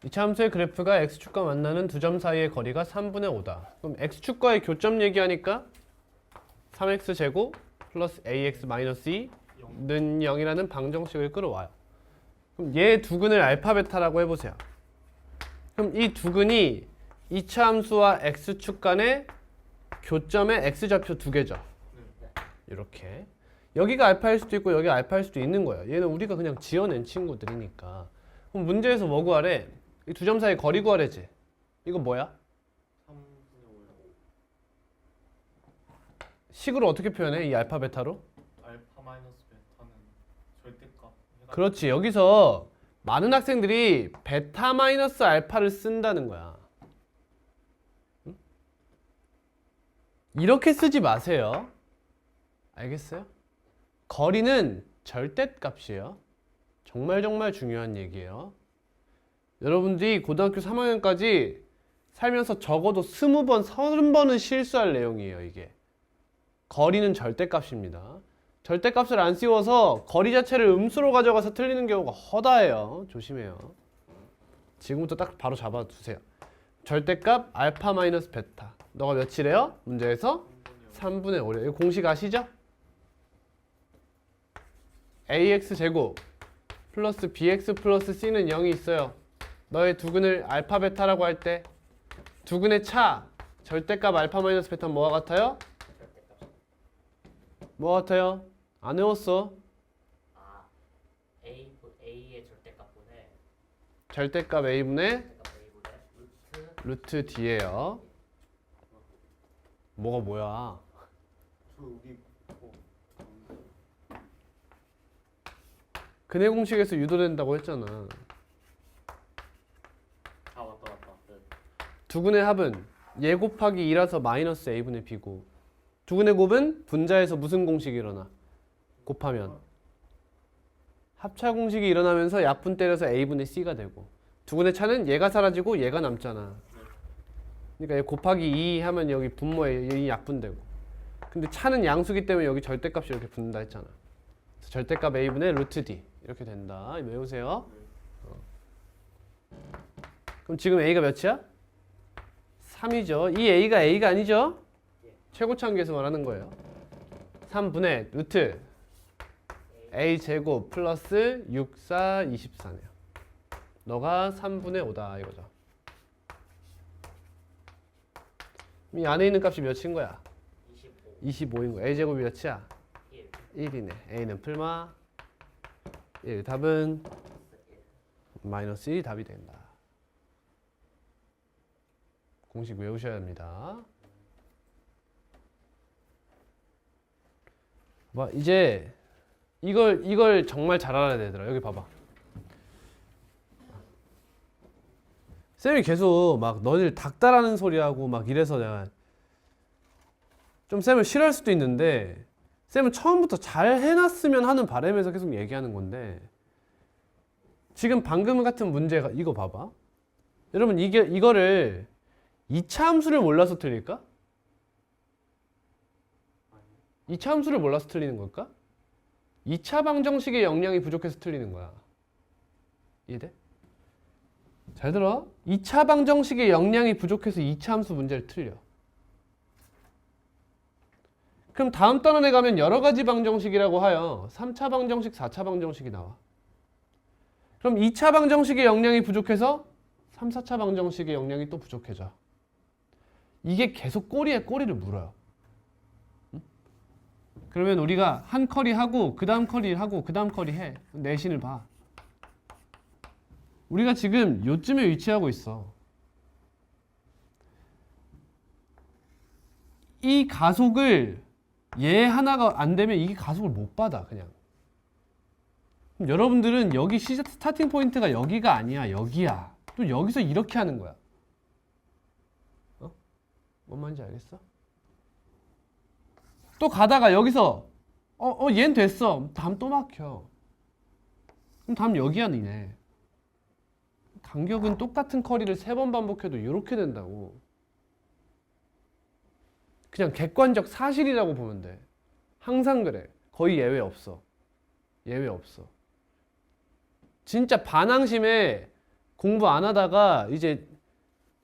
이차함수의 그래프가 x축과 만나는 두 점 사이의 거리가 3분의 5다. 그럼 x축과의 교점 얘기하니까 3x제곱 플러스 ax 마이너스 2는 0이라는 방정식을 끌어와요. 그럼 얘 두근을 알파 베타라고 해보세요. 그럼 이 두근이 이차함수와 x축 간의 교점의 x좌표 두 개죠. 이렇게 여기가 알파일 수도 있고 여기가 알파일 수도 있는 거예요. 얘는 우리가 그냥 지어낸 친구들이니까. 그럼 문제에서 뭐 구하래? 이 두 점 사이 거리 구하래지. 이거 뭐야? 3분의 5요. 식으로 어떻게 표현해? 이 알파 베타로? 알파 마이너스 베타는 절대값. 그렇지. 여기서 많은 학생들이 베타 마이너스 알파를 쓴다는 거야. 응? 이렇게 쓰지 마세요. 알겠어요? 거리는 절대값이에요. 정말 중요한 얘기예요. 여러분들이 고등학교 3학년까지 살면서 적어도 20번, 30번은 실수할 내용이에요, 이게. 거리는 절대값입니다. 절대값을 안 씌워서 거리 자체를 음수로 가져가서 틀리는 경우가 허다해요. 조심해요. 지금부터 딱 바로 잡아두세요. 절대값 알파 마이너스 베타. 너가 며칠이에요? 문제에서 3분의 5래요. 이거 공식 아시죠? ax 제곱 플러스 bx 플러스 c는 0이 있어요. 너의 두근을 알파 베타라고 할 때 두근의 차 절대값 알파 마이너스 베타는 뭐와 같아요? 뭐 같아요? 안 외웠어. 아, A의 절대값분의 절대값 a분의 절대값 A분의 루트 d예요. 뭐가 뭐야? 저 우리 근해 공식에서 유도된다고 했잖아. 아 맞다. 네. 두근의 합은 얘 곱하기 2라서 마이너스 a분의 b고 두근의 곱은 분자에서 무슨 공식이 일어나? 곱하면 합차 공식이 일어나면서 약분 때려서 a분의 c가 되고 두근의 차는 얘가 사라지고 얘가 남잖아. 그러니까 얘 곱하기 2 하면 여기 분모에 이 약분되고 근데 차는 양수기 때문에 여기 절대값이 이렇게 붙는다 했잖아. 그래서 절대값 a분의 루트 d 이렇게 된다. 외우세요. 그럼 지금 a가 몇이야? 3이죠. 이 a가 아니죠? 최고차함계에서 말하는 거예요. 3분의 루트 a 제곱 플러스 6, 4, 24네요. 너가 3분의 5다 이거죠. 이 안에 있는 값이 몇인 거야? 25, 25인 거야. a 제곱이 몇이야? 1, 1이네. a는 풀마 1. 답은 마이너스 1이 답이 된다. 공식 외우셔야 합니다. 봐, 이제 이걸 정말 잘 알아야 되더라. 여기 봐봐. 쌤이 계속 막 너희들 닥달하는 소리하고 막 이래서 내가 좀 쌤을 싫어할 수도 있는데 쌤은 처음부터 잘 해놨으면 하는 바람에서 계속 얘기하는 건데 지금 방금 같은 문제가 이거 봐봐. 여러분 이거를 2차 함수를 몰라서 틀릴까? 2차 함수를 몰라서 틀리는 걸까? 2차 방정식의 역량이 부족해서 틀리는 거야. 이해돼? 잘 들어. 2차 방정식의 역량이 부족해서 2차 함수 문제를 틀려. 그럼 다음 단원에 가면 여러 가지 방정식이라고 하여 3차 방정식, 4차 방정식이 나와. 그럼 2차 방정식의 역량이 부족해서 3, 4차 방정식의 역량이 또 부족해져. 이게 계속 꼬리에 꼬리를 물어요. 응? 그러면 우리가 한 커리 하고 그 다음 커리 하고 그 다음 커리 해. 내신을 봐. 우리가 지금 요쯤에 위치하고 있어. 이 가속을 얘 하나가 안 되면 이게 가속을 못 받아 그냥. 그럼 여러분들은 여기 스타팅 포인트가 여기가 아니야. 여기야. 또 여기서 이렇게 하는 거야. 어? 뭔 말인지 알겠어? 또 가다가 여기서 얘는 됐어. 다음 또 막혀. 그럼 다음 여기야 니네. 간격은 똑같은 커리를 3번 반복해도 이렇게 된다고. 그냥 객관적 사실이라고 보면 돼. 항상 그래. 거의 예외 없어. 예외 없어. 진짜 반항심에 공부 안 하다가 이제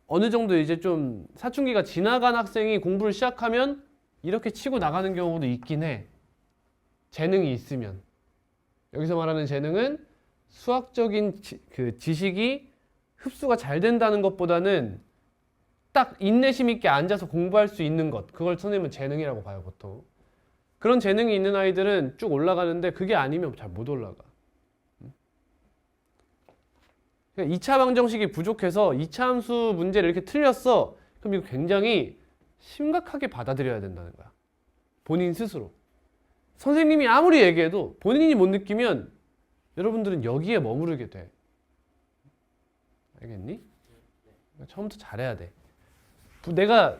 어느 정도 이제 좀 사춘기가 지나간 학생이 공부를 시작하면 이렇게 치고 나가는 경우도 있긴 해. 재능이 있으면. 여기서 말하는 재능은 수학적인 그 지식이 흡수가 잘 된다는 것보다는 딱 인내심 있게 앉아서 공부할 수 있는 것. 그걸 선생님은 재능이라고 봐요, 보통. 그런 재능이 있는 아이들은 쭉 올라가는데 그게 아니면 잘 못 올라가. 2차 방정식이 부족해서 2차 함수 문제를 이렇게 틀렸어. 그럼 이거 굉장히 심각하게 받아들여야 된다는 거야. 본인 스스로. 선생님이 아무리 얘기해도 본인이 못 느끼면 여러분들은 여기에 머무르게 돼. 알겠니? 처음부터 잘해야 돼. 내가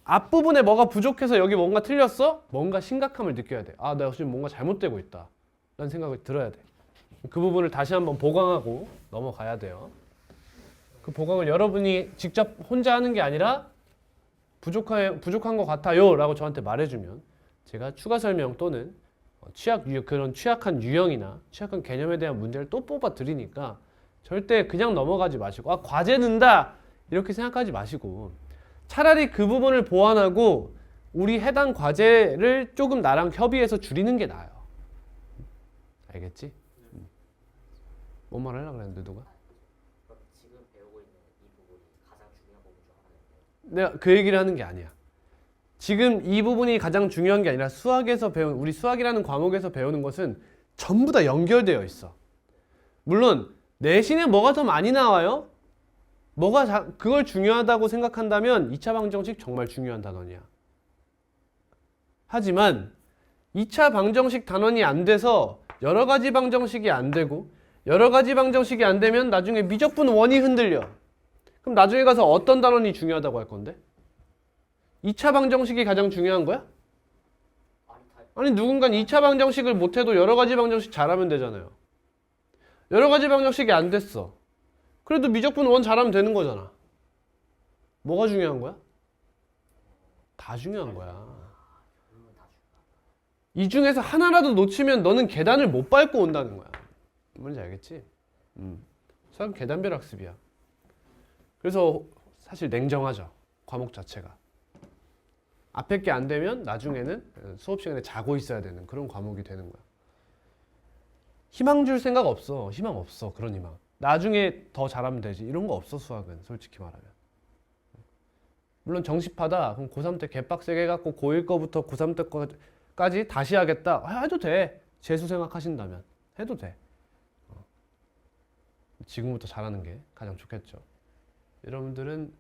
앞부분에 뭐가 부족해서 여기 뭔가 틀렸어? 뭔가 심각함을 느껴야 돼. 아, 내가 지금 뭔가 잘못되고 있다. 라는 생각을 들어야 돼. 그 부분을 다시 한번 보강하고 넘어가야 돼요. 그 보강을 여러분이 직접 혼자 하는 게 아니라 부족한 것 같아요 라고 저한테 말해주면 제가 추가 설명 또는 그런 취약한 유형이나 취약한 개념에 대한 문제를 또 뽑아 드리니까 절대 그냥 넘어가지 마시고 아, 과제 는다 이렇게 생각하지 마시고 차라리 그 부분을 보완하고 우리 해당 과제를 조금 나랑 협의해서 줄이는 게 나아요. 알겠지? 뭔 말 하려고 그랬는데 누가? 그럼 지금 배우고 있는 이 부분이 가장 중요한 부분 중 하나인데. 내가 그 얘기를 하는 게 아니야. 지금 이 부분이 가장 중요한 게 아니라 수학에서 배운 우리 수학이라는 과목에서 배우는 것은 전부 다 연결되어 있어. 물론 내신에 뭐가 더 많이 나와요? 그걸 중요하다고 생각한다면 2차 방정식 정말 중요한 단원이야. 하지만 2차 방정식 단원이 안 돼서 여러 가지 방정식이 안 되고 여러 가지 방정식이 안 되면 나중에 미적분 원이 흔들려. 그럼 나중에 가서 어떤 단원이 중요하다고 할 건데? 2차 방정식이 가장 중요한 거야? 아니 누군가 2차 방정식을 못해도 여러 가지 방정식 잘하면 되잖아요. 여러 가지 방정식이 안 됐어. 그래도 미적분 원 잘하면 되는 거잖아. 뭐가 중요한 거야? 다 중요한 거야. 이 중에서 하나라도 놓치면 너는 계단을 못 밟고 온다는 거야. 뭔지 알겠지? 수학은 계단별 학습이야. 그래서 사실 냉정하죠. 과목 자체가. 앞에 게 안 되면 나중에는 수업 시간에 자고 있어야 되는 그런 과목이 되는 거야. 희망 줄 생각 없어. 희망 없어. 그런 희망. 나중에 더 잘하면 되지. 이런 거 없어 수학은. 솔직히 말하면. 물론 정시파다. 그럼 고3 때 개빡세게 해갖고 고1 거부터 고3 때 거까지 다시 하겠다. 해도 돼. 재수 생각하신다면. 해도 돼. 지금부터 잘하는 게 가장 좋겠죠. 여러분들은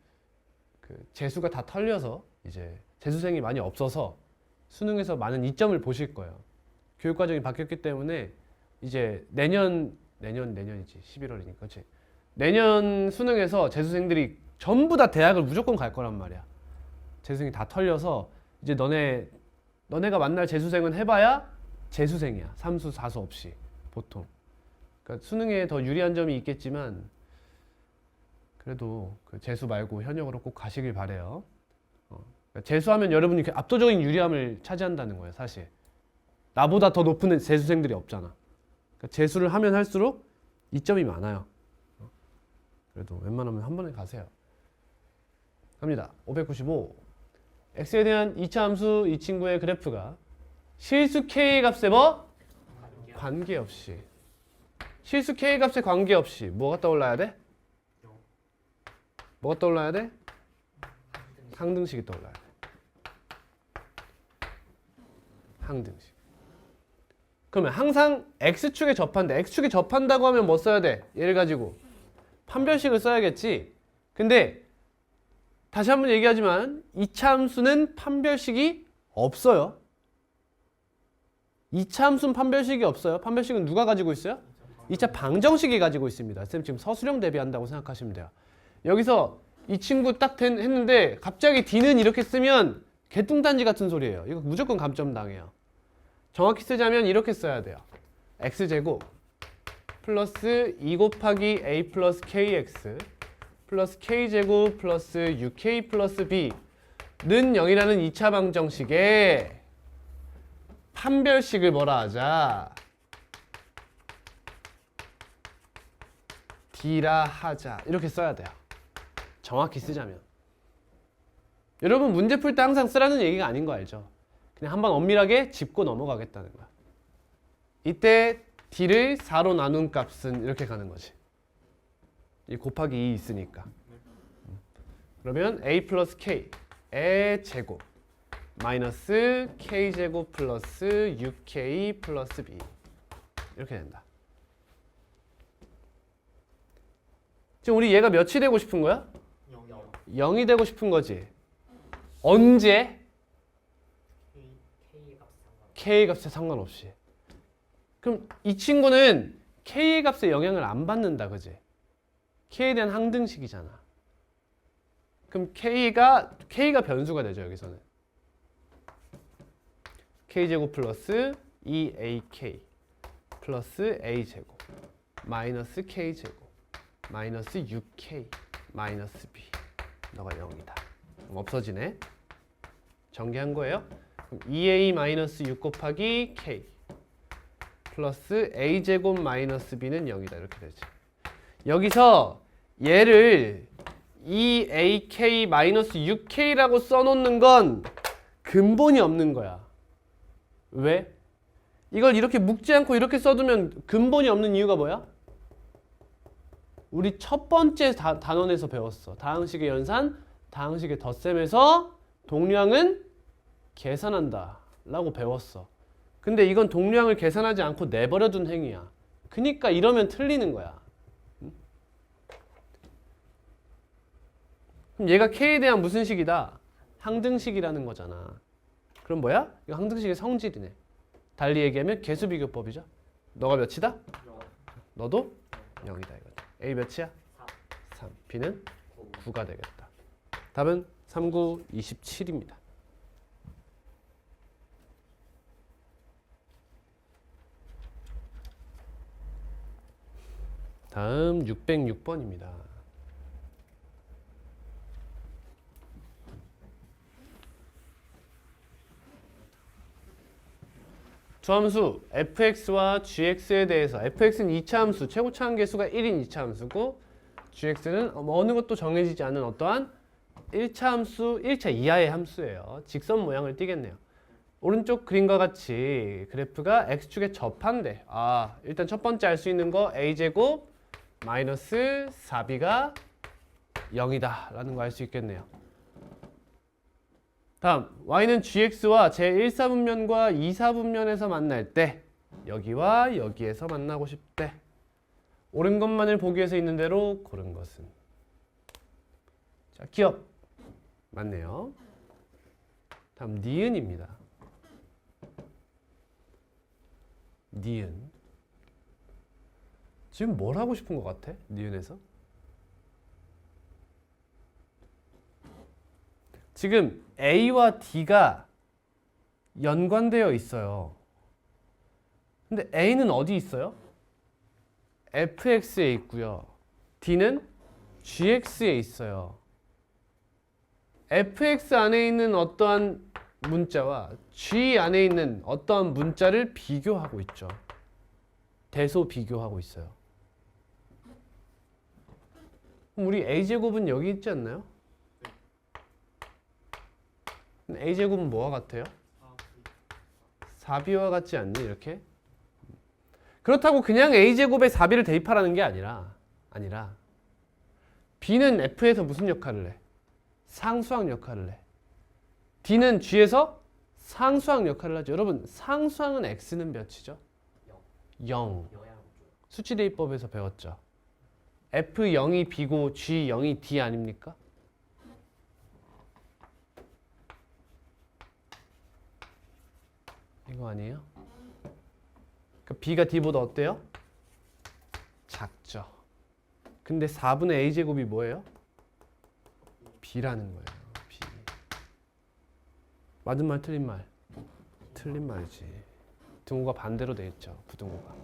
그 재수가 다 털려서 이제 재수생이 많이 없어서 수능에서 많은 이점을 보실 거예요. 교육과정이 바뀌었기 때문에 이제 내년이지 11월이니까 그렇지. 내년 수능에서 재수생들이 전부 다 대학을 무조건 갈 거란 말이야. 재수생이 다 털려서 이제 너네가 만날 재수생은 해봐야 재수생이야. 3수 4수 없이 보통. 그러니까 수능에 더 유리한 점이 있겠지만 그래도 그 재수 말고 현역으로 꼭 가시길 바래요. 그러니까 재수하면 여러분이 압도적인 유리함을 차지한다는 거예요. 사실 나보다 더 높은 재수생들이 없잖아. 그러니까 재수를 하면 할수록 이점이 많아요. 그래도 웬만하면 한 번에 가세요. 갑니다. 595. x에 대한 2차 함수 이 친구의 그래프가 실수 k 값에 뭐? 관계없이. 실수 k 값에 관계없이 뭐가 떠올라야 돼? 뭐가 떠올라야 돼? 항등식이 떠올라야 돼. 항등식. 그러면 항상 x축에 접한다. x축에 접한다고 하면 뭐 써야 돼? 얘를 가지고 판별식을 써야겠지. 근데 다시 한번 얘기하지만 2차 함수는 판별식이 없어요. 2차 함수는 판별식이 없어요. 판별식은 누가 가지고 있어요? 2차 방정식이 가지고 있습니다. 쌤 지금 서술형 대비한다고 생각하시면 돼요. 여기서 이 친구 딱 했는데 갑자기 D는 이렇게 쓰면 개뚱단지 같은 소리예요. 이거 무조건 감점 당해요. 정확히 쓰자면 이렇게 써야 돼요. x제곱 플러스 2 곱하기 a 플러스 kx 플러스 k제곱 플러스 6k 플러스 b는 0이라는 2차 방정식에 판별식을 뭐라 하자? D라 하자 이렇게 써야 돼요. 정확히 쓰자면. 여러분 문제 풀 때 항상 쓰라는 얘기가 아닌 거 알죠? 그냥 한번 엄밀하게 짚고 넘어가겠다는 거야. 이때 D를 4로 나눈 값은 이렇게 가는 거지. 이 곱하기 2 있으니까. 그러면 A 플러스 K의 제곱 마이너스 K제곱 플러스 6K 플러스 B 이렇게 된다. 지금 우리 얘가 몇이 되고 싶은 거야? 0. 0이 되고 싶은 거지. 언제? K 값 상관. K 값에 상관없이. 그럼 이 친구는 K의 값에 영향을 안 받는다, 그지? K에 대한 항등식이잖아. 그럼 K가 변수가 되죠, 여기서는. K제곱 플러스 2AK 플러스 A제곱 마이너스 K제곱 마이너스 6K 마이너스 B 너가 0이다. 없어지네. 전개한 거예요. 그럼 2A 마이너스 6 곱하기 K 플러스 A제곱 마이너스 B는 0이다. 이렇게 되지. 여기서 얘를 2AK 마이너스 6K라고 써놓는 건 근본이 없는 거야. 왜? 이걸 이렇게 묶지 않고 이렇게 써두면 근본이 없는 이유가 뭐야? 우리 첫 번째 단원에서 배웠어. 다항식의 연산, 다항식의 덧셈에서 동량은 계산한다 라고 배웠어. 근데 이건 동량을 계산하지 않고 내버려둔 행위야. 그러니까 이러면 틀리는 거야. 그럼 얘가 K에 대한 무슨 식이다? 항등식이라는 거잖아. 그럼 뭐야? 이거 항등식의 성질이네. 달리 얘기하면 개수비교법이죠. 너가 몇이다? 0. 너도 0이다 이거다. A 몇이야? 4. 3. B는 9. 9가 되겠다. 답은 39, 27입니다. 다음 606번입니다. 주함수 fx와 gx에 대해서 fx는 2차 함수, 최고차 함계수가 1인 2차 함수고 gx는 어느 것도 정해지지 않은 어떠한 1차 함수, 1차 이하의 함수예요. 직선 모양을 띠겠네요. 오른쪽 그림과 같이 그래프가 x축에 접한대. 일단 첫 번째 알 수 있는 거 a제곱 마이너스 4b가 0이다 라는 거 알 수 있겠네요. 다음 y는 gx와 제1사분면과 2사분면에서 만날 때 여기와 여기에서 만나고 싶대. 옳은 것만을 보기 위해서 있는 대로 고른 것은 자 기억 맞네요. 다음 니은입니다. 니은 지금 뭘 하고 싶은 것 같아? 니은에서 지금 A와 D가 연관되어 있어요. 근데 A는 어디 있어요? fx에 있고요. D는 gx에 있어요. fx 안에 있는 어떠한 문자와 g 안에 있는 어떠한 문자를 비교하고 있죠. 대소 비교하고 있어요. 그럼 우리 a제곱은 여기 있지 않나요? a제곱은 뭐와 같아요? 4b와 같지 않니? 이렇게? 그렇다고 그냥 a제곱에 4b를 대입하라는 게 아니라 b는 f에서 무슨 역할을 해? 상수항 역할을 해. d는 g에서 상수항 역할을 하죠. 여러분 상수항은 x는 몇이죠? 0. 수치대입법에서 배웠죠. f0이 b고 g0이 d 아닙니까? 이거 아니에요? 그러니까 b가 d보다 어때요? 작죠. 근데 4분의 a제곱이 뭐예요? b라는 거예요. b. 맞은 말 틀린 말? 틀린 말이지. 등호가 반대로 돼 있죠. 부등호가.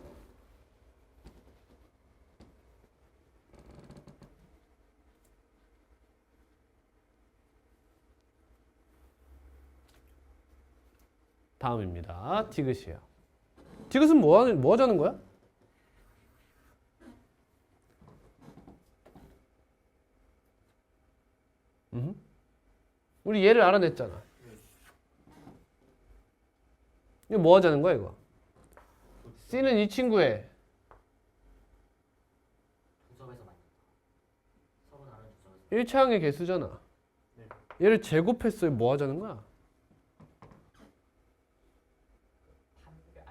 다음입니다. 디귿이에요. 디귿은 뭐 하자는 거야? 우리 얘를 알아냈잖아. 이거 뭐 하자는 거야 이거? C는 이 친구의 두점에서 만든다. 서로 다른 두점에서 1차항의 개수잖아. 네. 얘를 제곱했어요. 뭐 하자는 거야? 판별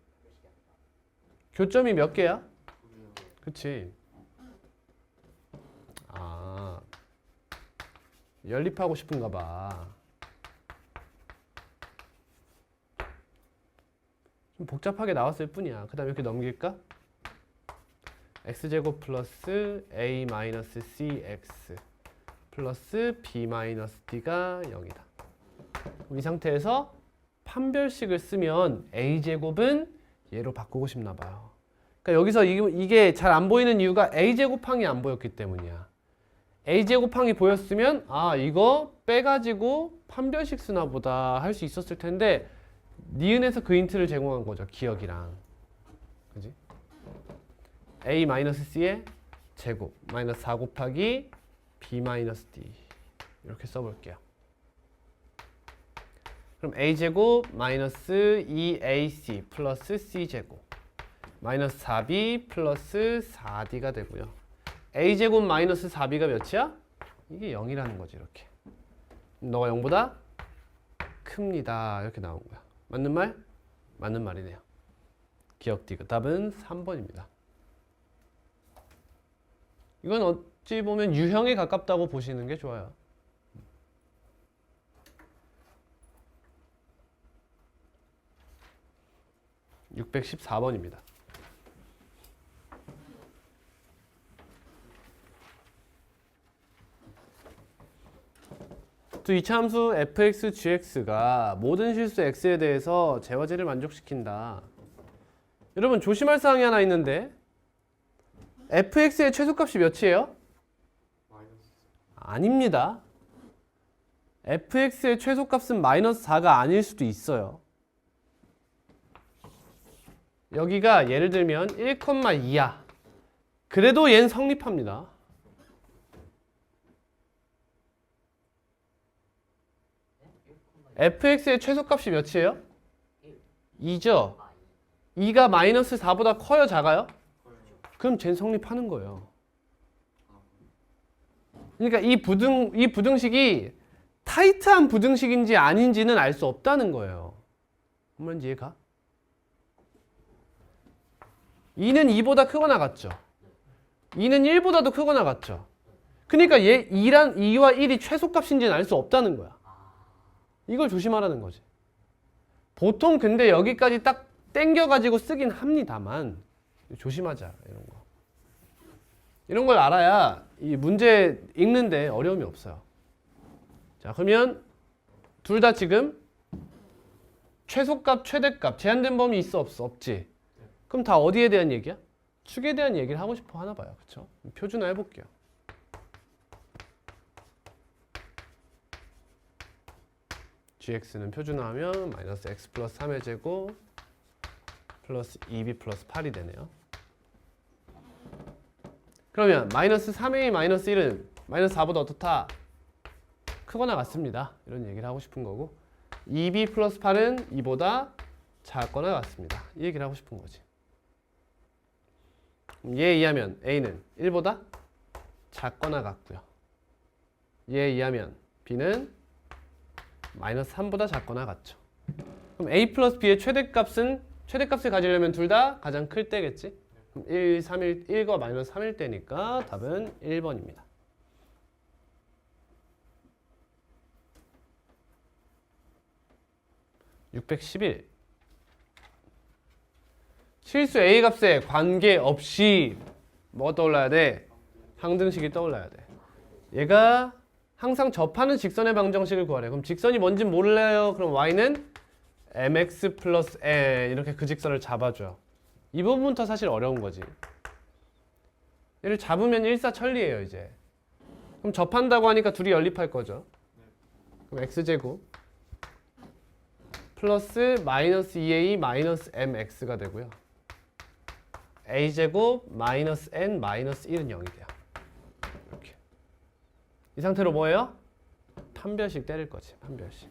판별식이 아니라 교점이 몇 개야? 그게요. 그치. 아, 연립하고 싶은가 봐. 좀 복잡하게 나왔을 뿐이야. 그 다음에 이렇게 넘길까? x제곱 플러스 a 마이너스 cx 플러스 b 마이너스 d가 0이다. 이 상태에서 판별식을 쓰면 a제곱은 얘로 바꾸고 싶나 봐요. 그러니까 여기서 이게 잘 안 보이는 이유가 a제곱항이 안 보였기 때문이야. a제곱항이 보였으면 아 이거 빼가지고 판별식 쓰나 보다 할 수 있었을 텐데 니은에서 그 힌트를 제공한 거죠. 기억이랑. 그지? a-c의 제곱 마이너스 4 곱하기 b-d 이렇게 써볼게요. 그럼 a제곱 마이너스 2ac 플러스 c제곱 마이너스 4b 플러스 4d가 되고요. a제곱 마이너스 4b가 몇이야? 이게 0이라는 거지 이렇게. 너가 0보다 큽니다. 이렇게 나온 거야. 맞는 말? 맞는 말이네요. 기억 디귿. 답은 3번입니다. 이건 어찌 보면 유형에 가깝다고 보시는 게 좋아요. (614번입니다) 또 이차 함수 fx, gx가 모든 실수 x에 대해서 재화제를 만족시킨다. 여러분 조심할 사항이 하나 있는데 fx의 최소값이 몇이에요? 마이너스. 아닙니다. fx의 최소값은 마이너스 4가 아닐 수도 있어요. 여기가 예를 들면 1,2야. 그래도 얘는 성립합니다. fx의 최소값이 몇이에요? 2죠? 2가 마이너스 4보다 커요? 작아요? 그럼 쟤는 성립하는 거예요. 그러니까 이 부등식이 타이트한 부등식인지 아닌지는 알 수 없다는 거예요. 한번 이해가? 2는 2보다 크거나 같죠? 2는 1보다도 크거나 같죠? 그러니까 얘 2와 1이 최소값인지는 알 수 없다는 거야. 이걸 조심하라는 거지. 보통 근데 여기까지 딱 땡겨가지고 쓰긴 합니다만 조심하자 이런 거. 이런 걸 알아야 이 문제 읽는데 어려움이 없어요. 자 그러면 둘 다 지금 최소값, 최대값 제한된 범위 있어 없어? 없지. 그럼 다 어디에 대한 얘기야? 축에 대한 얘기를 하고 싶어 하나 봐요. 그쵸? 표준화 해볼게요. gx는 표준화하면 마이너스 x 플러스 3의 제곱 플러스 2b 플러스 8이 되네요. 그러면 마이너스 3a 마이너스 1은 마이너스 4보다 어떻다? 크거나 같습니다. 이런 얘기를 하고 싶은 거고 2b 플러스 8은 2보다 작거나 같습니다. 이 얘기를 하고 싶은 거지. 얘에 의하면 a는 1보다 작거나 같고요. 얘에 의하면 b는 마이너스 3보다 작거나 같죠. 그럼 a 플러스 b의 최대값을 가지려면 둘 다 가장 클 때겠지? 그럼 1과 마이너스 3일 때니까 답은 1번입니다. (611) 실수 a 값에 관계없이 뭐가 떠올라야 돼? 항등식이 떠올라야 돼. 얘가 항상 접하는 직선의 방정식을 구하래. 그럼 직선이 뭔지 몰라요. 그럼 y는 mx 플러스 n 이렇게 그 직선을 잡아줘요. 이 부분부터 사실 어려운 거지. 얘를 잡으면 일사천리예요 이제. 그럼 접한다고 하니까 둘이 연립할 거죠. 그럼 x제곱 플러스 마이너스 2a 마이너스 mx가 되고요. a제곱 마이너스 n 마이너스 1은 0이 돼요. 이렇게. 이 상태로 뭐예요? 판별식 때릴 거지. 판별식.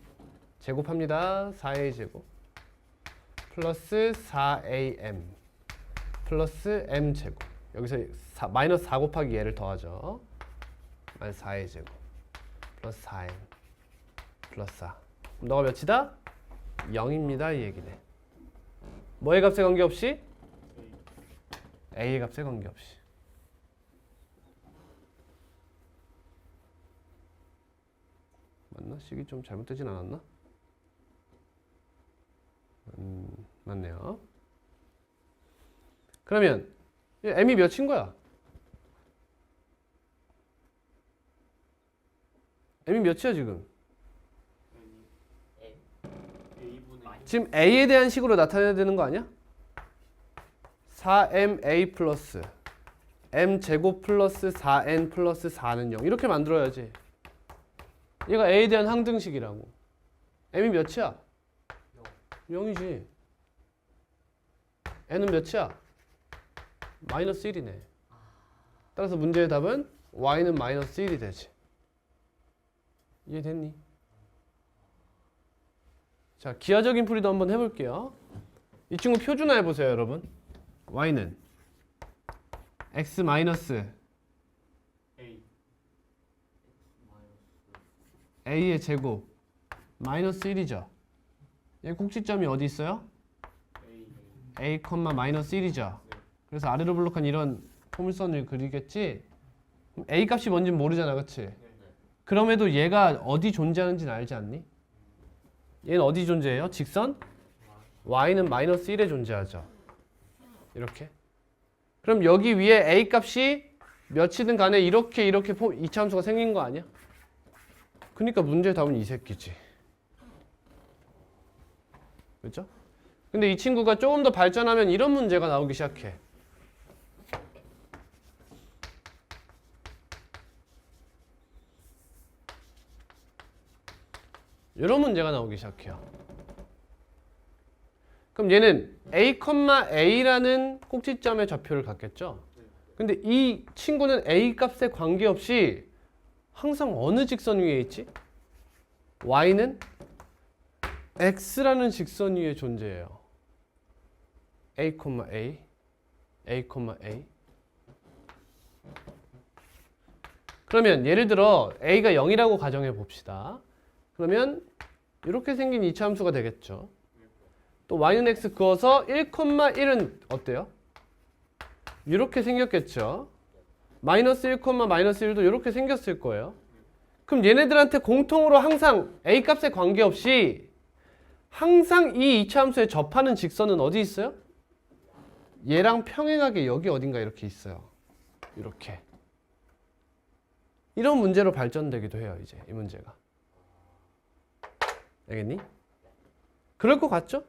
제곱합니다. 4a 제곱 플러스 4am 플러스 m 제곱. 여기서 마이너스 4 곱하기 얘를 더하죠. 마이너스 4a 제곱 플러스 4m 플러스 4. 그럼 너가 몇이다? 0입니다. 이 얘기네. 뭐의 값에 관계없이? a의 값에 관계없이. 맞나? 식이 좀 잘못되진 않았나? 맞네요. 그러면 m이 몇인 거야? m이 몇이야 지금? A분의 지금 a에 대한 식으로 나타내야 되는 거 아니야? 4ma 플러스 m 제곱 플러스 4n 플러스 4는 0 이렇게 만들어야지. 얘가 a에 대한 항등식이라고. m이 몇이야? 0이지. n은 몇이야? 마이너스 1이네. 따라서 문제의 답은 y는 마이너스 1이 되지. 이해됐니? 자, 기하적인 풀이도 한번 해볼게요. 이 친구 표준화 해보세요, 여러분. y는 x 마이너스 A a의 제곱 마이너스 1이죠. 얘 꼭지점이 어디 있어요? A a, 마이너스 1이죠. 그래서 아래로 블록한 이런 포물선을 그리겠지. 그럼 a 값이 뭔지는 모르잖아, 그치? 그럼에도 얘가 어디 존재하는지는 알지 않니? 얘는 어디 존재해요? 직선? y는 마이너스 1에 존재하죠. 이렇게. 그럼 여기 위에 a 값이 몇이든 간에 이렇게 이차함수가 생긴 거 아니야? 그러니까 문제의 답은 이 새끼지. 그렇죠? 근데 이 친구가 조금 더 발전하면 이런 문제가 나오기 시작해. 이런 문제가 나오기 시작해요. 그럼 얘는 a, a라는 꼭지점의 좌표를 갖겠죠? 근데 이 친구는 a 값에 관계없이 항상 어느 직선 위에 있지? y는 x라는 직선 위에 존재해요. a, a, a, a. 그러면 예를 들어 a가 0이라고 가정해 봅시다. 그러면 이렇게 생긴 이차함수가 되겠죠. 또 y는 x 그어서 1,1은 어때요? 이렇게 생겼겠죠. 마이너스 1, 마이너스 1도 이렇게 생겼을 거예요. 그럼 얘네들한테 공통으로 항상 a 값에 관계없이 항상 이 이차함수에 접하는 직선은 어디 있어요? 얘랑 평행하게 여기 어딘가 이렇게 있어요. 이렇게. 이런 문제로 발전되기도 해요. 이제 이 문제가. 알겠니? 그럴 것 같죠?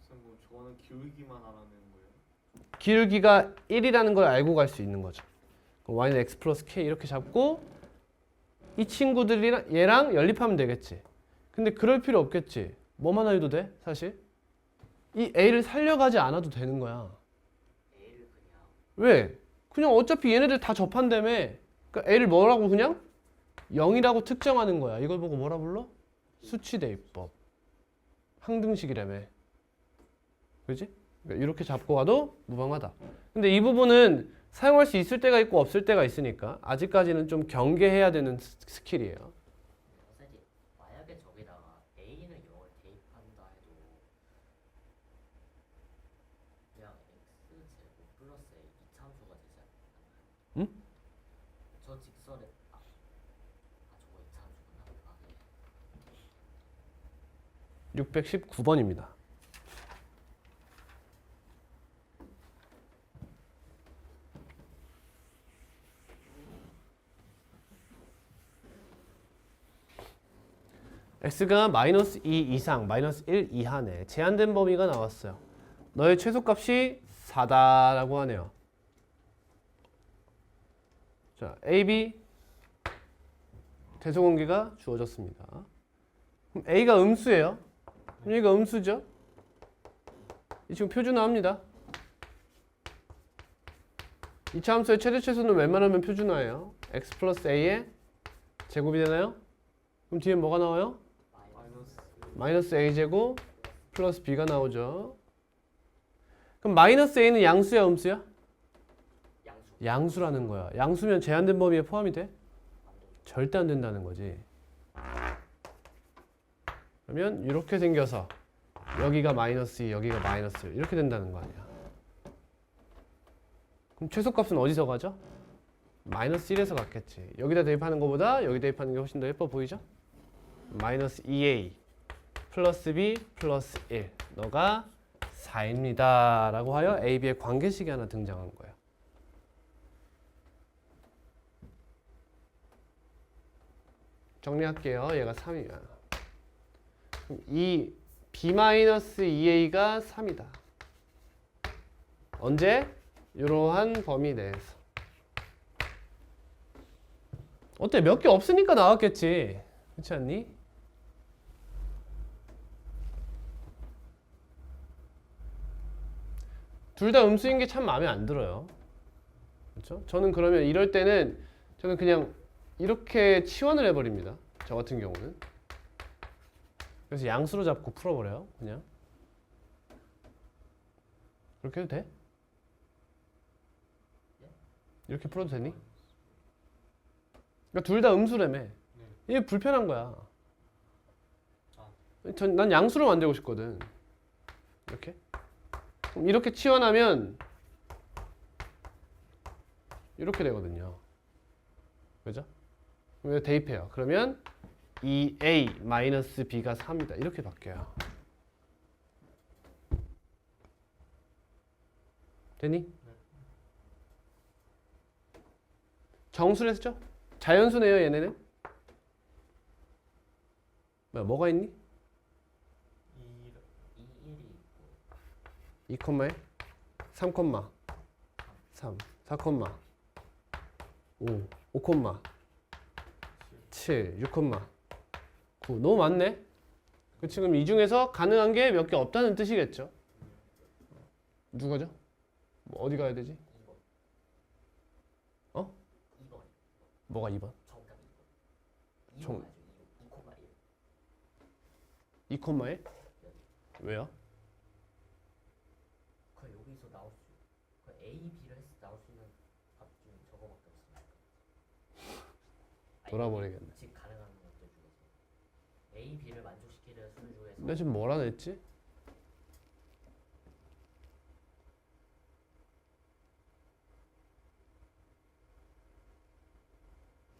선생님 그럼 저거는 기울기만 하라는 거예요? 기울기가 1이라는 걸 알고 갈 수 있는 거죠. 그럼 y는 x 플러스 k 이렇게 잡고 이 친구들이랑 얘랑 연립하면 되겠지. 근데 그럴 필요 없겠지. 뭐만 해도 돼? 사실 이 a를 살려가지 않아도 되는 거야. A를 그냥 왜? 그냥 어차피 얘네들 다 접한다며. 그러니까 a를 뭐라고 그냥 0이라고 특정하는 거야. 이걸 보고 뭐라 불러? 수치대입법. 항등식이라며. 그지? 그러니까 이렇게 잡고 가도 무방하다. 근데 이 부분은 사용할 수 있을 때가 있고 없을 때가 있으니까 아직까지는 좀 경계해야 되는 스킬이에요. 선생님 만약에 저기다가 A는 0을 대입한다 해도 그냥 x 제곱 플러스 A 이차함수가 되지 않나요? 응? 저 직선에 저거 이차함수구나. 네. 619번입니다. x가 마이너스 2 이상, 마이너스 1 이하네. 제한된 범위가 나왔어요. 너의 최소값이 4다라고 하네요. 자, a, b 대소관계가 주어졌습니다. 그럼 a가 음수예요. 그럼 얘가 음수죠. 이 친구 표준화합니다. 이차함수의 최대 최소는 웬만하면 표준화예요. x 플러스 a의 제곱이 되나요? 그럼 뒤에 뭐가 나와요? 마이너스 마이너스 a제곱 플러스 b가 나오죠. 그럼 마이너스 a는 양수야 음수야? 양수. 양수라는 거야. 양수면 제한된 범위에 포함이 돼? 안 되죠. 절대 안 된다는 거지. 그러면 이렇게 생겨서 여기가 마이너스 2, 여기가 마이너스 1 이렇게 된다는 거 아니야. 그럼 최소값은 어디서 가죠? 마이너스 1에서 갔겠지. 여기다 대입하는 것보다 여기 대입하는 게 훨씬 더 예뻐 보이죠? 마이너스 2a 플러스 b 플러스 1 너가 4입니다 라고 하여 a, b의 관계식이 하나 등장한 거예요. 정리할게요. 얘가 3이야. 이 b-2a가 3이다. 언제? 이러한 범위 내에서. 어때? 몇 개 없으니까 나왔겠지. 그렇지 않니? 둘 다 음수인 게 참 마음에 안 들어요. 그렇죠? 저는 그러면 이럴 때는 저는 그냥 이렇게 치환을 해버립니다. 저 같은 경우는. 그래서 양수로 잡고 풀어버려요. 그냥. 그렇게 해도 돼? 이렇게 풀어도 되니? 그러니까 둘 다 음수라며. 이게 불편한 거야. 난 양수로 만들고 싶거든. 이렇게. 그럼 이렇게 치환하면 이렇게 되거든요. 그죠? 그럼 대입해요. 그러면 2a-b가 3이다. 이렇게 바뀌어요. 되니? 정수를 했죠? 자연수네요, 얘네는. 뭐가 있니? 2, 3, 3, 4, 5, 5, 7, 6, 9. 너무 많네? 그 지금 이 중에서 가능한 게 몇 개 없다는 뜻이겠죠? 누가죠? 뭐 어디 가야 되지? 2번. 어? 2번. 뭐가 2번? 정답 2번. 정- 2번 가죠. 2, 1. 2콤마에? 왜요? 그 여기서 나올 수 그 A, B를 해서 나올 수 있는 값 중에 저거밖에 없으니까. 돌아버리겠네. 즉 가능한 것들 중에서 A, B를 만족시키는 수를 중에서 내가 지금 뭐라 했지?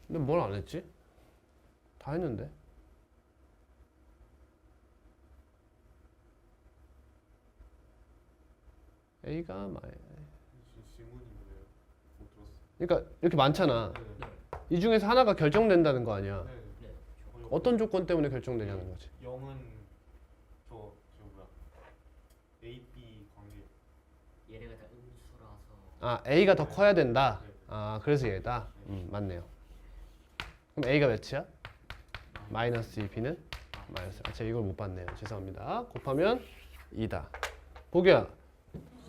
근데 뭘 안 했지? 다 했는데. A가 질문이 뭐예요? 못 들었어. 그러니까 이렇게 많잖아. 네. 이 중에서 하나가 결정된다는 거 아니야. 네. 네. 어떤 조건 때문에 결정되냐는 거지. 0은 저 뭐야? A, B 관계. 얘네가 다 음수라서 아, A가 더 커야 된다. 네. 아, 그래서 얘다. 맞네요. 그럼 A가 몇이야? 마이너스 2, B는 마이너스. 아, 제가 이걸 못 봤네요. 죄송합니다. 곱하면 2다. 보기야.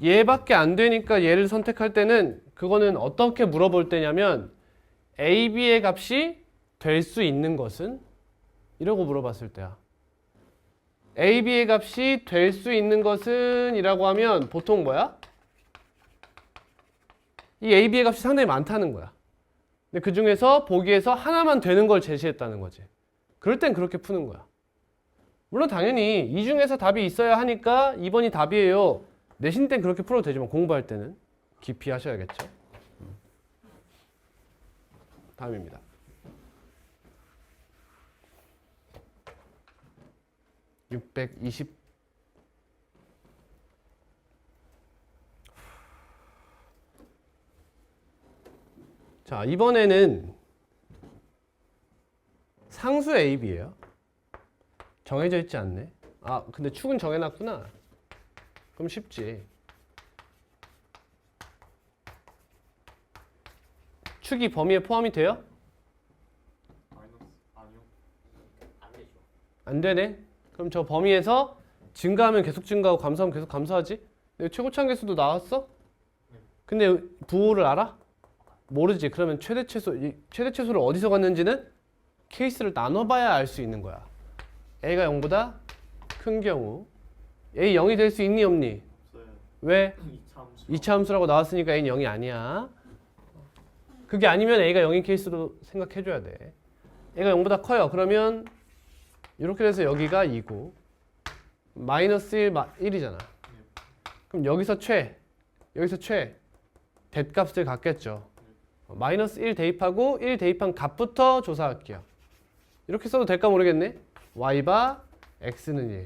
얘밖에 안 되니까 얘를 선택할 때는 그거는 어떻게 물어볼 때냐면 A, B의 값이 될 수 있는 것은? 이라고 물어봤을 때야. A, B의 값이 될 수 있는 것은? 이라고 하면 보통 뭐야? 이 A, B의 값이 상당히 많다는 거야. 근데 그 중에서 보기에서 하나만 되는 걸 제시했다는 거지. 그럴 땐 그렇게 푸는 거야. 물론 당연히 이 중에서 답이 있어야 하니까 2번이 답이에요. 내신 땐 그렇게 풀어도 되지만 공부할 때는 깊이 하셔야겠죠. 다음입니다. (620) 자, 이번에는 상수 AB예요. 정해져 있지 않네. 아, 근데 축은 정해놨구나. 그럼 쉽지. 축이 범위에 포함이 돼요? 마이너스 아니요. 안 되죠. 안 되네. 그럼 저 범위에서 증가하면 계속 증가하고 감소하면 계속 감소하지? 근데 최고차항 계수도 나왔어? 근데 부호를 알아? 모르지. 그러면 최대 최소를 어디서 갔는지는 케이스를 나눠봐야 알 수 있는 거야. a가 0보다 큰 경우 a 0이 될 수 있니 없니? 없어요. 왜? 2차 함수. 2차 함수라고 나왔으니까 a는 0이 아니야. 그게 아니면 a가 0인 케이스로 생각해줘야 돼. a가 0보다 커요. 그러면 이렇게 돼서 여기가 2고 마이너스 1이잖아. 그럼 여기서 대값을 갖겠죠. 마이너스 1 대입하고 1 대입한 값부터 조사할게요. 이렇게 써도 될까 모르겠네. y바 x는 1,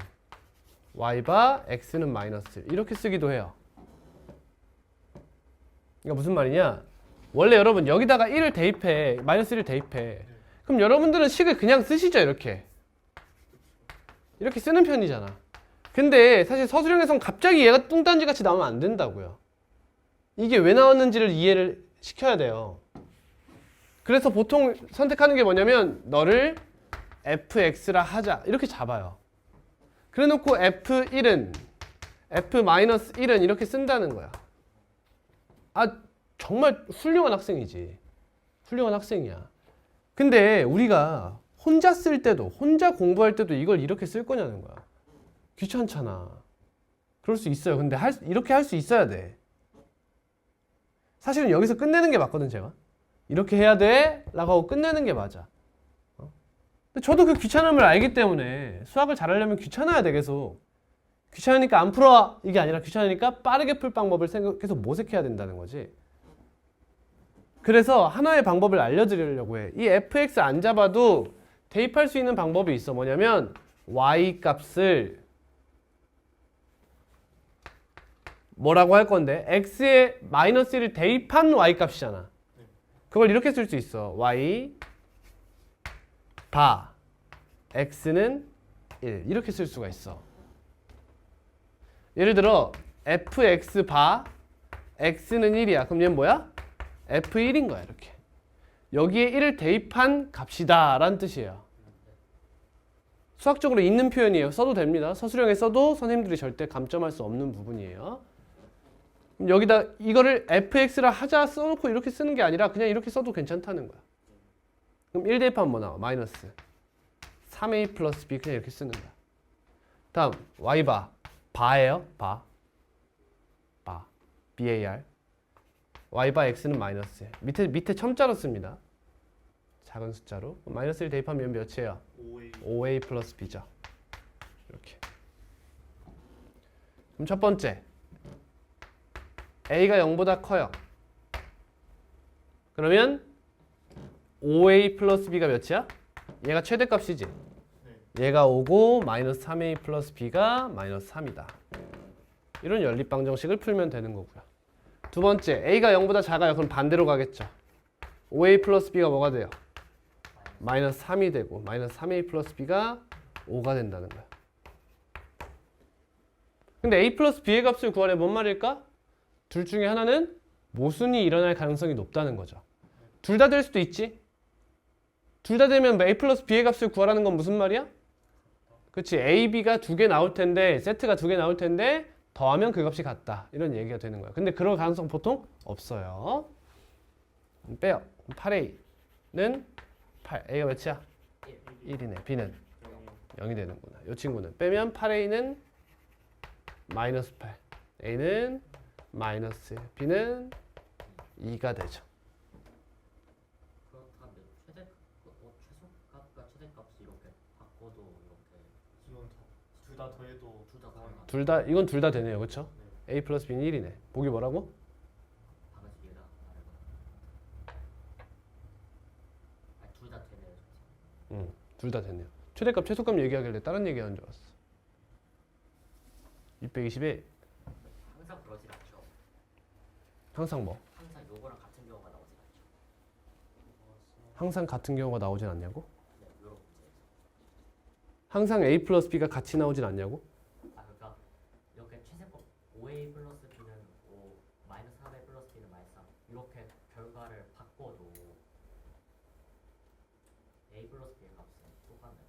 y바 x는 마이너스 1 이렇게 쓰기도 해요. 그러니까 무슨 말이냐? 원래 여러분 여기다가 1을 대입해, 마이너스 1을 대입해. 그럼 여러분들은 식을 그냥 쓰시죠. 이렇게 쓰는 편이잖아. 근데 사실 서술형에선 갑자기 얘가 뚱딴지 같이 나오면 안 된다고요. 이게 왜 나왔는지를 이해를 시켜야 돼요. 그래서 보통 선택하는 게 뭐냐면 너를 fx라 하자 이렇게 잡아요. 그래 놓고 f1은 f-1은 이렇게 쓴다는 거야. 아 정말 훌륭한 학생이지. 훌륭한 학생이야. 근데 우리가 혼자 쓸 때도 혼자 공부할 때도 이걸 이렇게 쓸 거냐는 거야. 귀찮잖아. 그럴 수 있어요. 근데 이렇게 할 수 있어야 돼. 사실은 여기서 끝내는 게 맞거든 제가. 이렇게 해야 돼 라고 하고 끝내는 게 맞아. 근데 저도 그 귀찮음을 알기 때문에 수학을 잘하려면 귀찮아야 돼 계속. 귀찮으니까 안 풀어 이게 아니라 귀찮으니까 빠르게 풀 방법을 생각해서 모색해야 된다는 거지. 그래서 하나의 방법을 알려드리려고 해. 이 fx 안 잡아도 대입할 수 있는 방법이 있어. 뭐냐면 y 값을 뭐라고 할 건데 x에 마이너스 1을 대입한 y 값이잖아. 그걸 이렇게 쓸 수 있어. y 바 x는 1 이렇게 쓸 수가 있어. 예를 들어 fx 바 x는 1이야. 그럼 얘는 뭐야? f1인 거야. 이렇게. 여기에 1을 대입한 값이다 라는 뜻이에요. 수학적으로 있는 표현이에요. 써도 됩니다. 서술형에 써도 선생님들이 절대 감점할 수 없는 부분이에요. 그럼 여기다 이거를 fx라 하자 써놓고 이렇게 쓰는 게 아니라 그냥 이렇게 써도 괜찮다는 거야. 그럼 1 대입하면 뭐 나와? 마이너스 3a 플러스 b 그냥 이렇게 쓰는 거야. 다음 y바 바예요. 바 bar y바 x는 마이너스 밑에 첨자로 씁니다. 작은 숫자로. 마이너스 1 대입하면 몇이에요? 5a 플러스 b죠. 이렇게. 그럼 첫 번째 a가 0보다 커요. 그러면 5a 플러스 b가 몇이야? 얘가 최대값이지. 얘가 5고 마이너스 3a 플러스 b가 마이너스 3이다. 이런 연립방정식을 풀면 되는 거고요. 두 번째 a가 0보다 작아요. 그럼 반대로 가겠죠. 5a 플러스 b가 뭐가 돼요? 마이너스 3이 되고 마이너스 3a 플러스 b가 5가 된다는 거야. 근데 a 플러스 b의 값을 구하래 뭔 말일까? 둘 중에 하나는 모순이 일어날 가능성이 높다는 거죠. 둘 다 될 수도 있지. 둘 다 되면 a 플러스 b의 값을 구하라는 건 무슨 말이야? 그렇지. a, b가 두 개 나올 텐데 세트가 두 개 나올 텐데 더하면 그 값이 같다. 이런 얘기가 되는 거야. 근데 그럴 가능성 보통 없어요. 빼요. 8a는 8. a가 몇이야? 1이네. b는 0이 되는구나. 이 친구는 빼면 8a는 마이너스 8. a는 마이너스 b는 2가 되죠. 그렇다면 최소값과 최대값을 이렇게 바꿔도 이렇게 이건 둘 다 더해도 둘 다 가능하다. 이건 둘 다 되네요. 그렇죠? a 플러스 b는 1이네. 보기 뭐라고? 바가지에다 둘 다 되네요. 둘 다 되네요. 최대값 최소값 얘기하길래 다른 얘기하는 줄 알았어. 621 항상 그러진 않죠. 항상 뭐? 항상 요거랑 같은 경우가 나오진 않죠. 항상 같은 경우가 나오진 않냐고? 네, 요런 문제에서. 항상 a 플러스 b가 같이 나오진 않냐고? 그러니까 이렇게 최세법 5a 플러스 b는 5, 마이너스 4a 플러스 b는 마이너스 3 이렇게 결과를 바꿔도 a 플러스 b의 값은 똑같나요?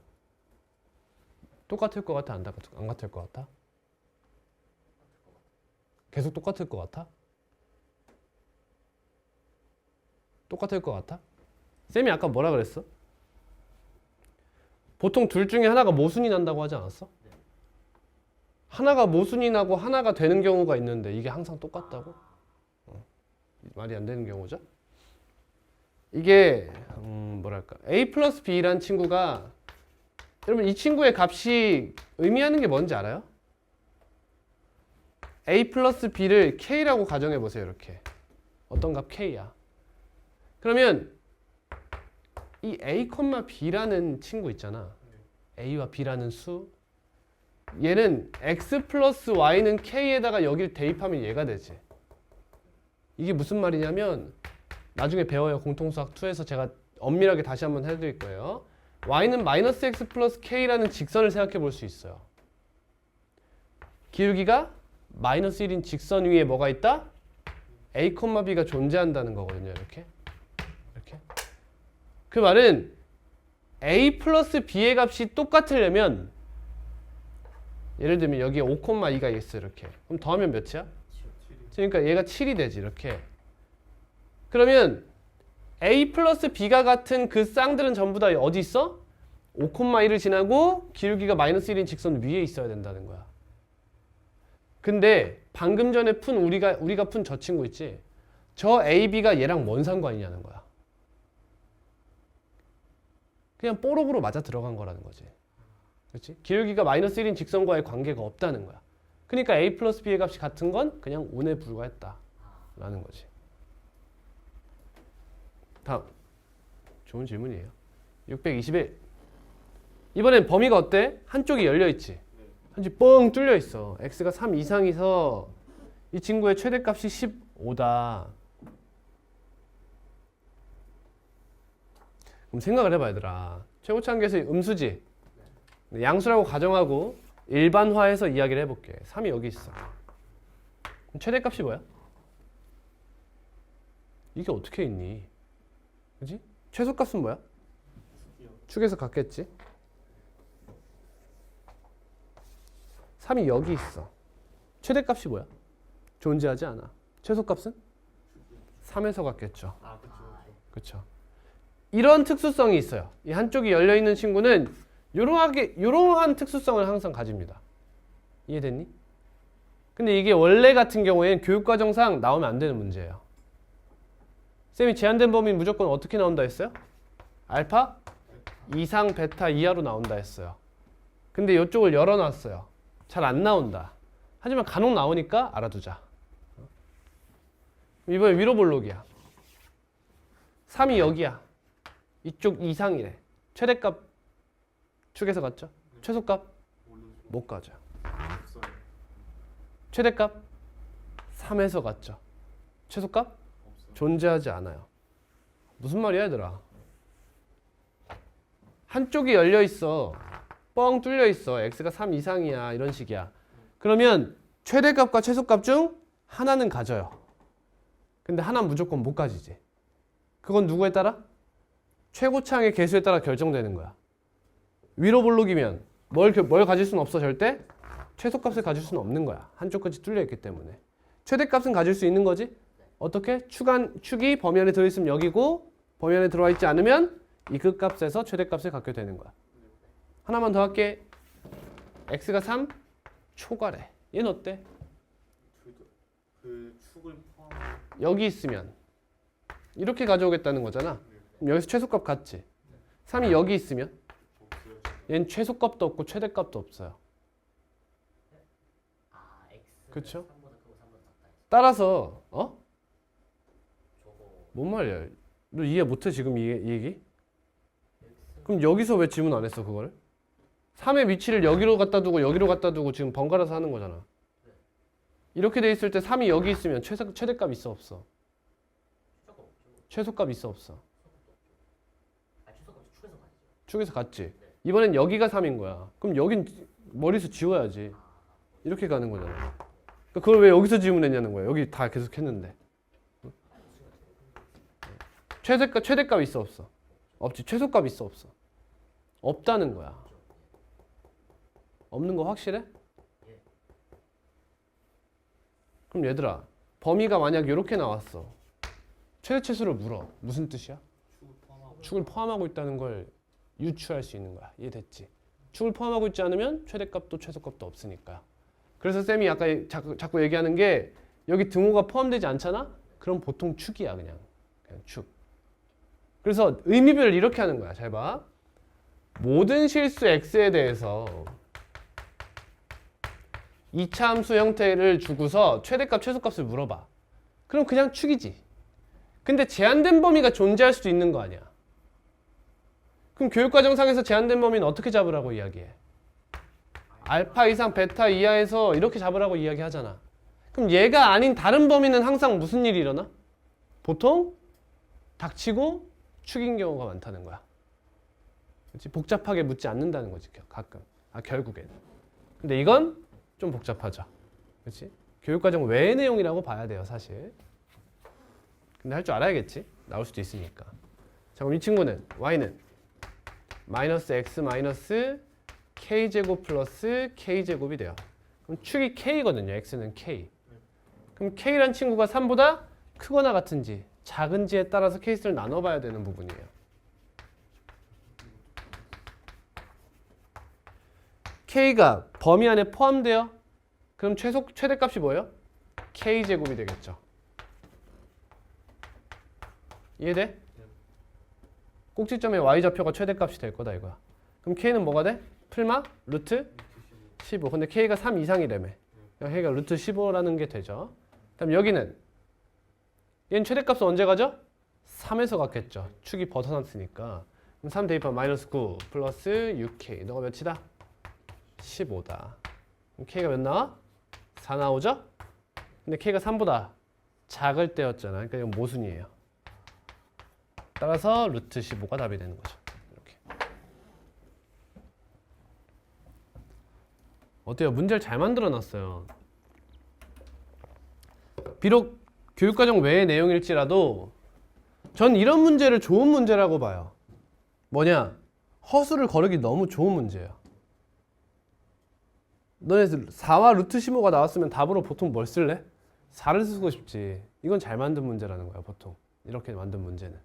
똑같을 것 같아? 안 같을 것 같아? 계속 똑같을 것 같아? 똑같을 것 같아? 쌤이 아까 뭐라 그랬어? 보통 둘 중에 하나가 모순이 난다고 하지 않았어? 하나가 모순이 나고 하나가 되는 경우가 있는데 이게 항상 똑같다고? 말이 안 되는 경우죠. 이게 뭐랄까 a 플러스 b란 친구가 여러분 이 친구의 값이 의미하는 게 뭔지 알아요? a 플러스 b를 k라고 가정해 보세요. 이렇게 어떤 값 k야. 그러면 이 a, b라는 친구 있잖아. a와 b라는 수. 얘는 x 플러스 y는 k에다가 여기를 대입하면 얘가 되지. 이게 무슨 말이냐면 나중에 배워요. 공통수학 2에서 제가 엄밀하게 다시 한번 해드릴 거예요. y는 마이너스 x 플러스 k라는 직선을 생각해 볼 수 있어요. 기울기가 마이너스 1인 직선 위에 뭐가 있다? a, b가 존재한다는 거거든요. 이렇게. 이렇게. 그 말은 a 플러스 b의 값이 똑같으려면 예를 들면 여기에 5,2가 있어. 이렇게. 그럼 더하면 몇이야? 그러니까 얘가 7이 되지. 이렇게. 그러면 a 플러스 b가 같은 그 쌍들은 전부 다 어디 있어? 5,1을 지나고 기울기가 마이너스 1인 직선 위에 있어야 된다는 거야. 근데 방금 전에 푼 우리가 푼 저 친구 있지? 저 a, b가 얘랑 뭔 상관이냐는 거야. 그냥 뽀록으로 맞아 들어간 거라는 거지. 그렇지? 기울기가 마이너스 1인 직선과의 관계가 없다는 거야. 그러니까 a 플러스 b의 값이 같은 건 그냥 운에 불과했다 라는 거지. 다음. 좋은 질문이에요. 621. 이번엔 범위가 어때? 한쪽이 열려있지. 한쪽이 뻥 뚫려있어. x가 3 이상이서 이 친구의 최대값이 15다. 그럼 생각을 해봐 얘들아. 최고차항계수의 음수지. 양수라고 가정하고 일반화해서 이야기를 해볼게. 3이 여기 있어. 그럼 최대값이 뭐야? 이게 어떻게 있니? 그지? 최소값은 뭐야? 축에서 같겠지? 3이 여기 있어. 최대값이 뭐야? 존재하지 않아. 최소값은? 3에서 같겠죠. 아 그쵸. 그렇죠. 이런 특수성이 있어요. 이 한쪽이 열려있는 친구는 이러한 특수성을 항상 가집니다. 이해됐니? 근데 이게 원래 같은 경우에는 교육과정상 나오면 안 되는 문제예요. 쌤이 제한된 범위는 무조건 어떻게 나온다 했어요? 알파 이상 베타 이하로 나온다 했어요. 근데 이쪽을 열어놨어요. 잘 안 나온다. 하지만 간혹 나오니까 알아두자. 이번에 위로 볼록이야. 3이 여기야. 이쪽 이상이래. 최대값 축에서 갔죠? 최소값 못 가죠. 최대값 3에서 갔죠. 최소값 존재하지 않아요. 무슨 말이야 얘들아? 한쪽이 열려 있어. 뻥 뚫려 있어. x가 3 이상이야. 이런 식이야. 그러면 최대값과 최소값 중 하나는 가져요. 근데 하나는 무조건 못 가지지. 그건 누구에 따라? 최고차항의 개수에 따라 결정되는 거야. 위로 볼록이면 뭘 가질 수는 없어 절대? 최소값을 가질 수는 없는 거야. 한쪽 끝이 뚫려 있기 때문에. 최대값은 가질 수 있는 거지? 어떻게? 축이 범위 안에 들어있으면 여기고 범위 안에 들어와 있지 않으면 이 끝값에서 최대값을 갖게 되는 거야. 하나만 더 할게. x가 3 초과래. 얘는 어때? 그 축을 포함. 여기 있으면 이렇게 가져오겠다는 거잖아. 그럼 여기서 최소값 같지? 3이 여기 있으면 얘는 최소값도 없고 최대값도 없어요. 아, x 그쵸? 3보다 크고 3보다 작다. 따라서 저거 뭔 말이야? 너 이해 못해 지금 이 얘기? 그럼 여기서 왜 질문 안 했어 그거를? 3의 위치를 여기로 갖다 두고 여기로 갖다 두고 지금 번갈아서 하는 거잖아. 이렇게 돼 있을 때 3이 여기 있으면 최대값 있어 없어? 최소값 없죠. 최소값 있어 없어? 아, 최소값 축에서 가지죠. 축에서 같지? 이번엔 여기가 3인 거야. 그럼 여긴 머리에서 지워야지. 이렇게 가는 거잖아. 그러니까 그걸 왜 여기서 질문했냐는 거야. 여기 다 계속 했는데. 최대값 있어 없어? 없지. 최소값 있어 없어? 없다는 거야. 없는 거 확실해? 그럼 얘들아 범위가 만약 이렇게 나왔어. 최대 최소를 물어. 무슨 뜻이야? 축을 포함하고. 축을 포함하고 있다는 걸 유추할 수 있는 거야. 이해됐지? 축을 포함하고 있지 않으면 최대값도 최소값도 없으니까. 그래서 쌤이 아까 자꾸 얘기하는 게 여기 등호가 포함되지 않잖아? 그럼 보통 축이야 그냥 축. 그래서 의미별을 이렇게 하는 거야. 잘 봐. 모든 실수 x에 대해서 2차 함수 형태를 주고서 최대값 최소값을 물어봐. 그럼 그냥 축이지. 근데 제한된 범위가 존재할 수도 있는 거 아니야. 그럼 교육과정상에서 제한된 범위는 어떻게 잡으라고 이야기해? 알파 이상 베타 이하에서 이렇게 잡으라고 이야기하잖아. 그럼 얘가 아닌 다른 범위는 항상 무슨 일이 일어나? 보통 닥치고 축인 경우가 많다는 거야. 그렇지? 복잡하게 묻지 않는다는 거지 가끔. 결국엔. 근데 이건 좀 복잡하죠. 그렇지? 교육과정 외의 내용이라고 봐야 돼요, 사실. 근데 할 줄 알아야겠지. 나올 수도 있으니까. 자, 그럼 이 친구는 y는 마이너스 x 마이너스 k제곱 플러스 k제곱이 돼요. 그럼 축이 k거든요. x는 k. 그럼 k란 친구가 3보다 크거나 같은지 작은지에 따라서 케이스를 나눠봐야 되는 부분이에요. k가 범위 안에 포함돼요. 그럼 최대값이 뭐예요? k제곱이 되겠죠. 이해돼? 꼭지점의 y좌표가 최대값이 될 거다 이거야. 그럼 k는 뭐가 돼? 풀마 루트 15. 근데 k가 3 이상이라며. k가 루트 15라는 게 되죠. 그럼 여기는 얘는 최대값은 언제 가죠? 3에서 갔겠죠. 축이 벗어났으니까. 그럼 3 대입하면 마이너스 9 플러스 6k. 너가 몇이다? 15다. 그럼 k가 몇 나와? 4 나오죠? 근데 k가 3보다 작을 때였잖아. 그러니까 이건 모순이에요. 따라서 루트 15가 답이 되는 거죠. 이렇게. 어때요? 문제를 잘 만들어 놨어요. 비록 교육과정 외의 내용일지라도 전 이런 문제를 좋은 문제라고 봐요. 뭐냐? 허수를 거르기 너무 좋은 문제예요. 너네 4와 루트 15가 나왔으면 답으로 보통 뭘 쓸래? 4를 쓰고 싶지. 이건 잘 만든 문제라는 거야, 보통. 이렇게 만든 문제는.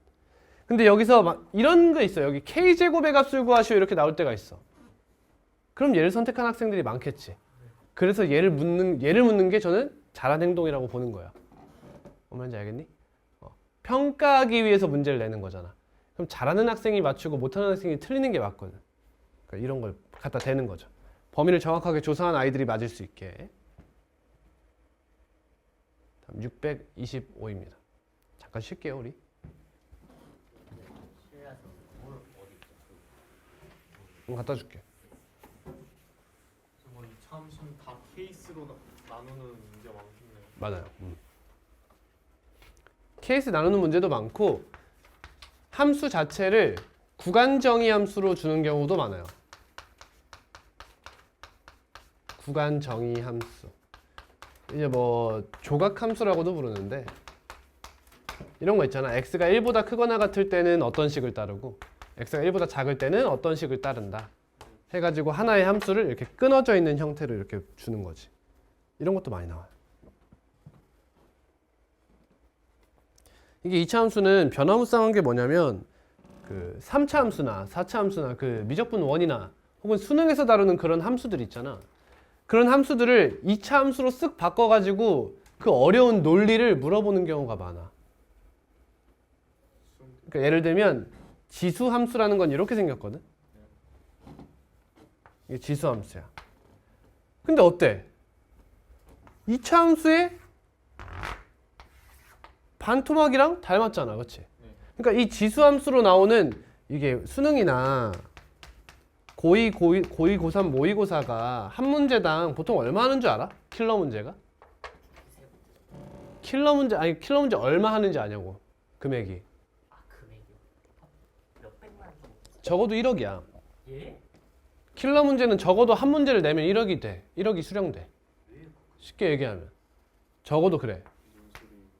근데 여기서 막 이런 거 있어요. 여기 k제곱의 값을 구하시오 이렇게 나올 때가 있어. 그럼 얘를 선택한 학생들이 많겠지. 그래서 얘를 묻는 게 저는 잘한 행동이라고 보는 거야. 뭔지 알겠니? 평가하기 위해서 문제를 내는 거잖아. 그럼 잘하는 학생이 맞추고 못하는 학생이 틀리는 게 맞거든. 그러니까 이런 걸 갖다 대는 거죠. 범위를 정확하게 조사한 아이들이 맞을 수 있게. 다음 625입니다. 잠깐 쉴게요, 우리. 실내에서 뭘 어디 갖다 줄게. 정말 이 참수는 다 케이스로 나누는 문제가 많겠네요. 맞아요. 케이스 나누는 문제도 많고 함수 자체를 구간 정의 함수로 주는 경우도 많아요. 구간 정의 함수. 이제 뭐 조각 함수라고도 부르는데 이런 거 있잖아. x가 1보다 크거나 같을 때는 어떤 식을 따르고 x가 1보다 작을 때는 어떤 식을 따른다. 해가지고 하나의 함수를 이렇게 끊어져 있는 형태로 이렇게 주는 거지. 이런 것도 많이 나와요. 이게 2차 함수는 변화무쌍한 게 뭐냐면 그 3차 함수나 4차 함수나 그 미적분 원이나 혹은 수능에서 다루는 그런 함수들 있잖아. 그런 함수들을 2차 함수로 쓱 바꿔가지고 그 어려운 논리를 물어보는 경우가 많아. 그러니까 예를 들면 지수 함수라는 건 이렇게 생겼거든. 이게 지수 함수야. 근데 어때? 2차 함수의 반토막이랑 닮았잖아, 그렇지? 그러니까 이 지수 함수로 나오는 이게 수능이나 고2, 고3, 모의고사가 한 문제당 보통 얼마 하는 줄 알아? 킬러 문제가? 킬러 문제 얼마 하는지 아냐고. 금액이. 금액이요? 몇백만 정도? 적어도 1억이야. 예? 킬러 문제는 적어도 한 문제를 내면 1억이 돼. 1억이 수령돼. 쉽게 얘기하면. 적어도 그래.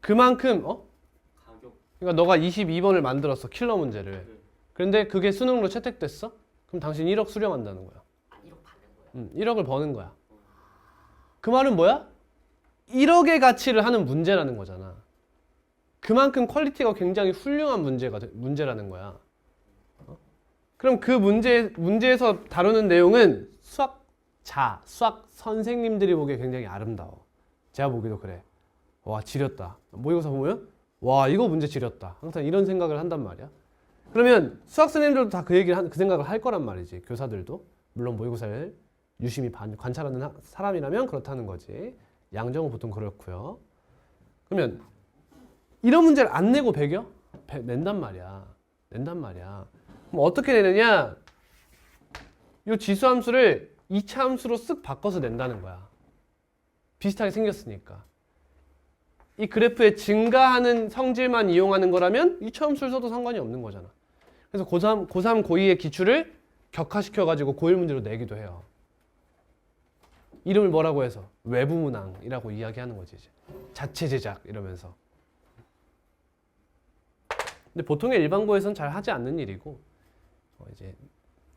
그만큼 가격. 그러니까 너가 22번을 만들었어. 킬러 문제를. 그런데 그게 수능으로 채택됐어? 그럼 당신 1억 수령한다는 거야. 1억 받는 거예요? 1억을 버는 거야. 그 말은 뭐야? 1억의 가치를 하는 문제라는 거잖아. 그만큼 퀄리티가 굉장히 훌륭한 문제라는 거야. 그럼 그 문제에서 다루는 내용은 수학 선생님들이 보기에 굉장히 아름다워. 제가 보기도 그래. 와, 지렸다. 모의고사 보면 와, 이거 문제 지렸다. 항상 이런 생각을 한단 말이야. 그러면 수학 선생님들도 다 그 생각을 할 거란 말이지. 교사들도. 물론 모의고사를 유심히 관찰하는 사람이라면 그렇다는 거지. 양정은 보통 그렇고요. 그러면 이런 문제를 안 내고 배겨? 낸단 말이야. 그럼 어떻게 내느냐? 이 지수함수를 2차 함수로 쓱 바꿔서 낸다는 거야. 비슷하게 생겼으니까. 이 그래프에 증가하는 성질만 이용하는 거라면 2차 함수를 써도 상관이 없는 거잖아. 그래서 고3, 고2의 기출을 격화시켜가지고 고1 문제로 내기도 해요. 이름을 뭐라고 해서? 외부 문항이라고 이야기하는 거지. 이제. 자체 제작 이러면서. 근데 보통의 일반고에서는 잘 하지 않는 일이고, 이제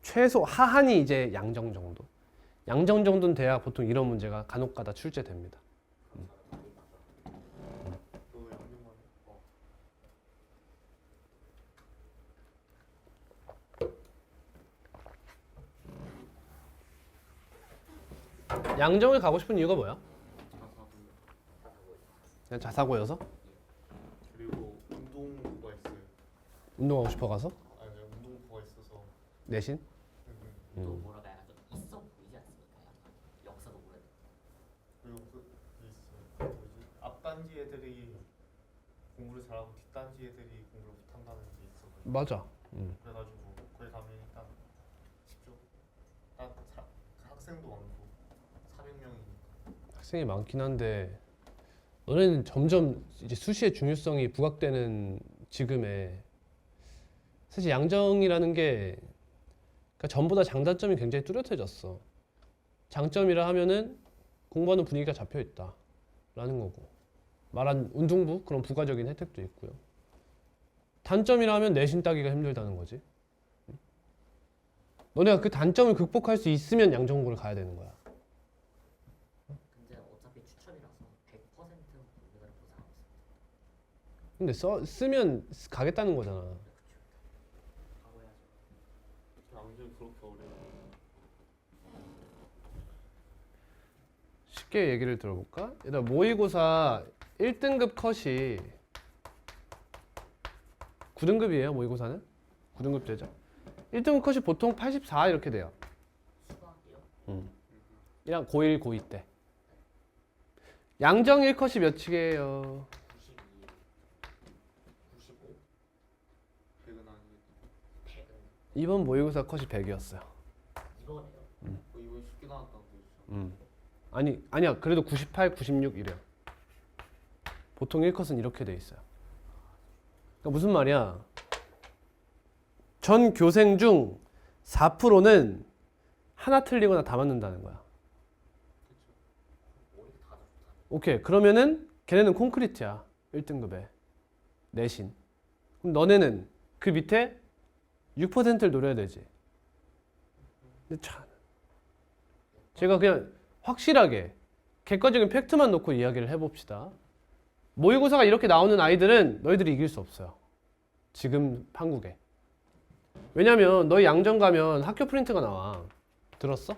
최소 하한이 이제 양정 정도. 양정 정도는 돼야 보통 이런 문제가 간혹가다 출제됩니다. 너 양념만 양정을 가고 싶은 이유가 뭐야? 자사도 그냥 자사고여서? 그리고 운동부가 있어요. 운동하고 싶어 가서? 아니 내가 운동부가 있어서 내신? 또 뭐라고 약간 좀 있어 보이지 않습니까? 약간 역사도 오래돼. 그리고 그 있어요. 뭐지? 앞단지 애들이 공부를 잘하고 뒷단지 애들이 공부를 못한다는 게 있어가지고 맞아. 그래가지고 거기 가면 일단 쉽죠. 딱 학생도 많고 400명이니까. 학생이 많긴 한데 너네는 점점 이제 수시의 중요성이 부각되는 지금에 사실 양정이라는 게 그러니까 전보다 장단점이 굉장히 뚜렷해졌어. 장점이라 하면은 공부하는 분위기가 잡혀 있다라는 거고 말한 운동부 그런 부가적인 혜택도 있고요. 단점이라 하면 내신 따기가 힘들다는 거지. 너네가 그 단점을 극복할 수 있으면 양정고를 가야 되는 거야. 근데 어차피 추천이라서 100% 우리가 보상 없습니다. 근데 쓰면 가겠다는 거잖아. 하고 해야죠. 양념 그렇게 어려워. 쉽게 얘기를 들어볼까? 일단 모의고사 1등급 컷이 9등급이에요. 모의고사는 9등급 제자. 1등급 컷이 보통 84 이렇게 돼요. 수학이요? 이랑 고1, 고2 때. 양정 1컷이 몇이게요? 92. 95? 100은 아니겠다. 100은 이번 모의고사 컷이 100이었어요. 이거네요. 이번 쉽게 나왔다고 했죠. 아니야. 그래도 98, 96 이래요. 보통 1컷은 이렇게 돼 있어요. 그러니까 무슨 말이야? 전 교생 중 4%는 하나 틀리거나 다 맞는다는 거야. 머리가 다 좋다. 오케이. 그러면은 걔네는 콘크리트야. 1등급에. 내신. 그럼 너네는 그 밑에 6%를 노려야 되지. 근데 참. 제가 그냥 확실하게 객관적인 팩트만 놓고 이야기를 해봅시다. 모의고사가 이렇게 나오는 아이들은 너희들이 이길 수 없어요. 지금 한국에. 왜냐면 너희 양정 가면 학교 프린트가 나와. 들었어?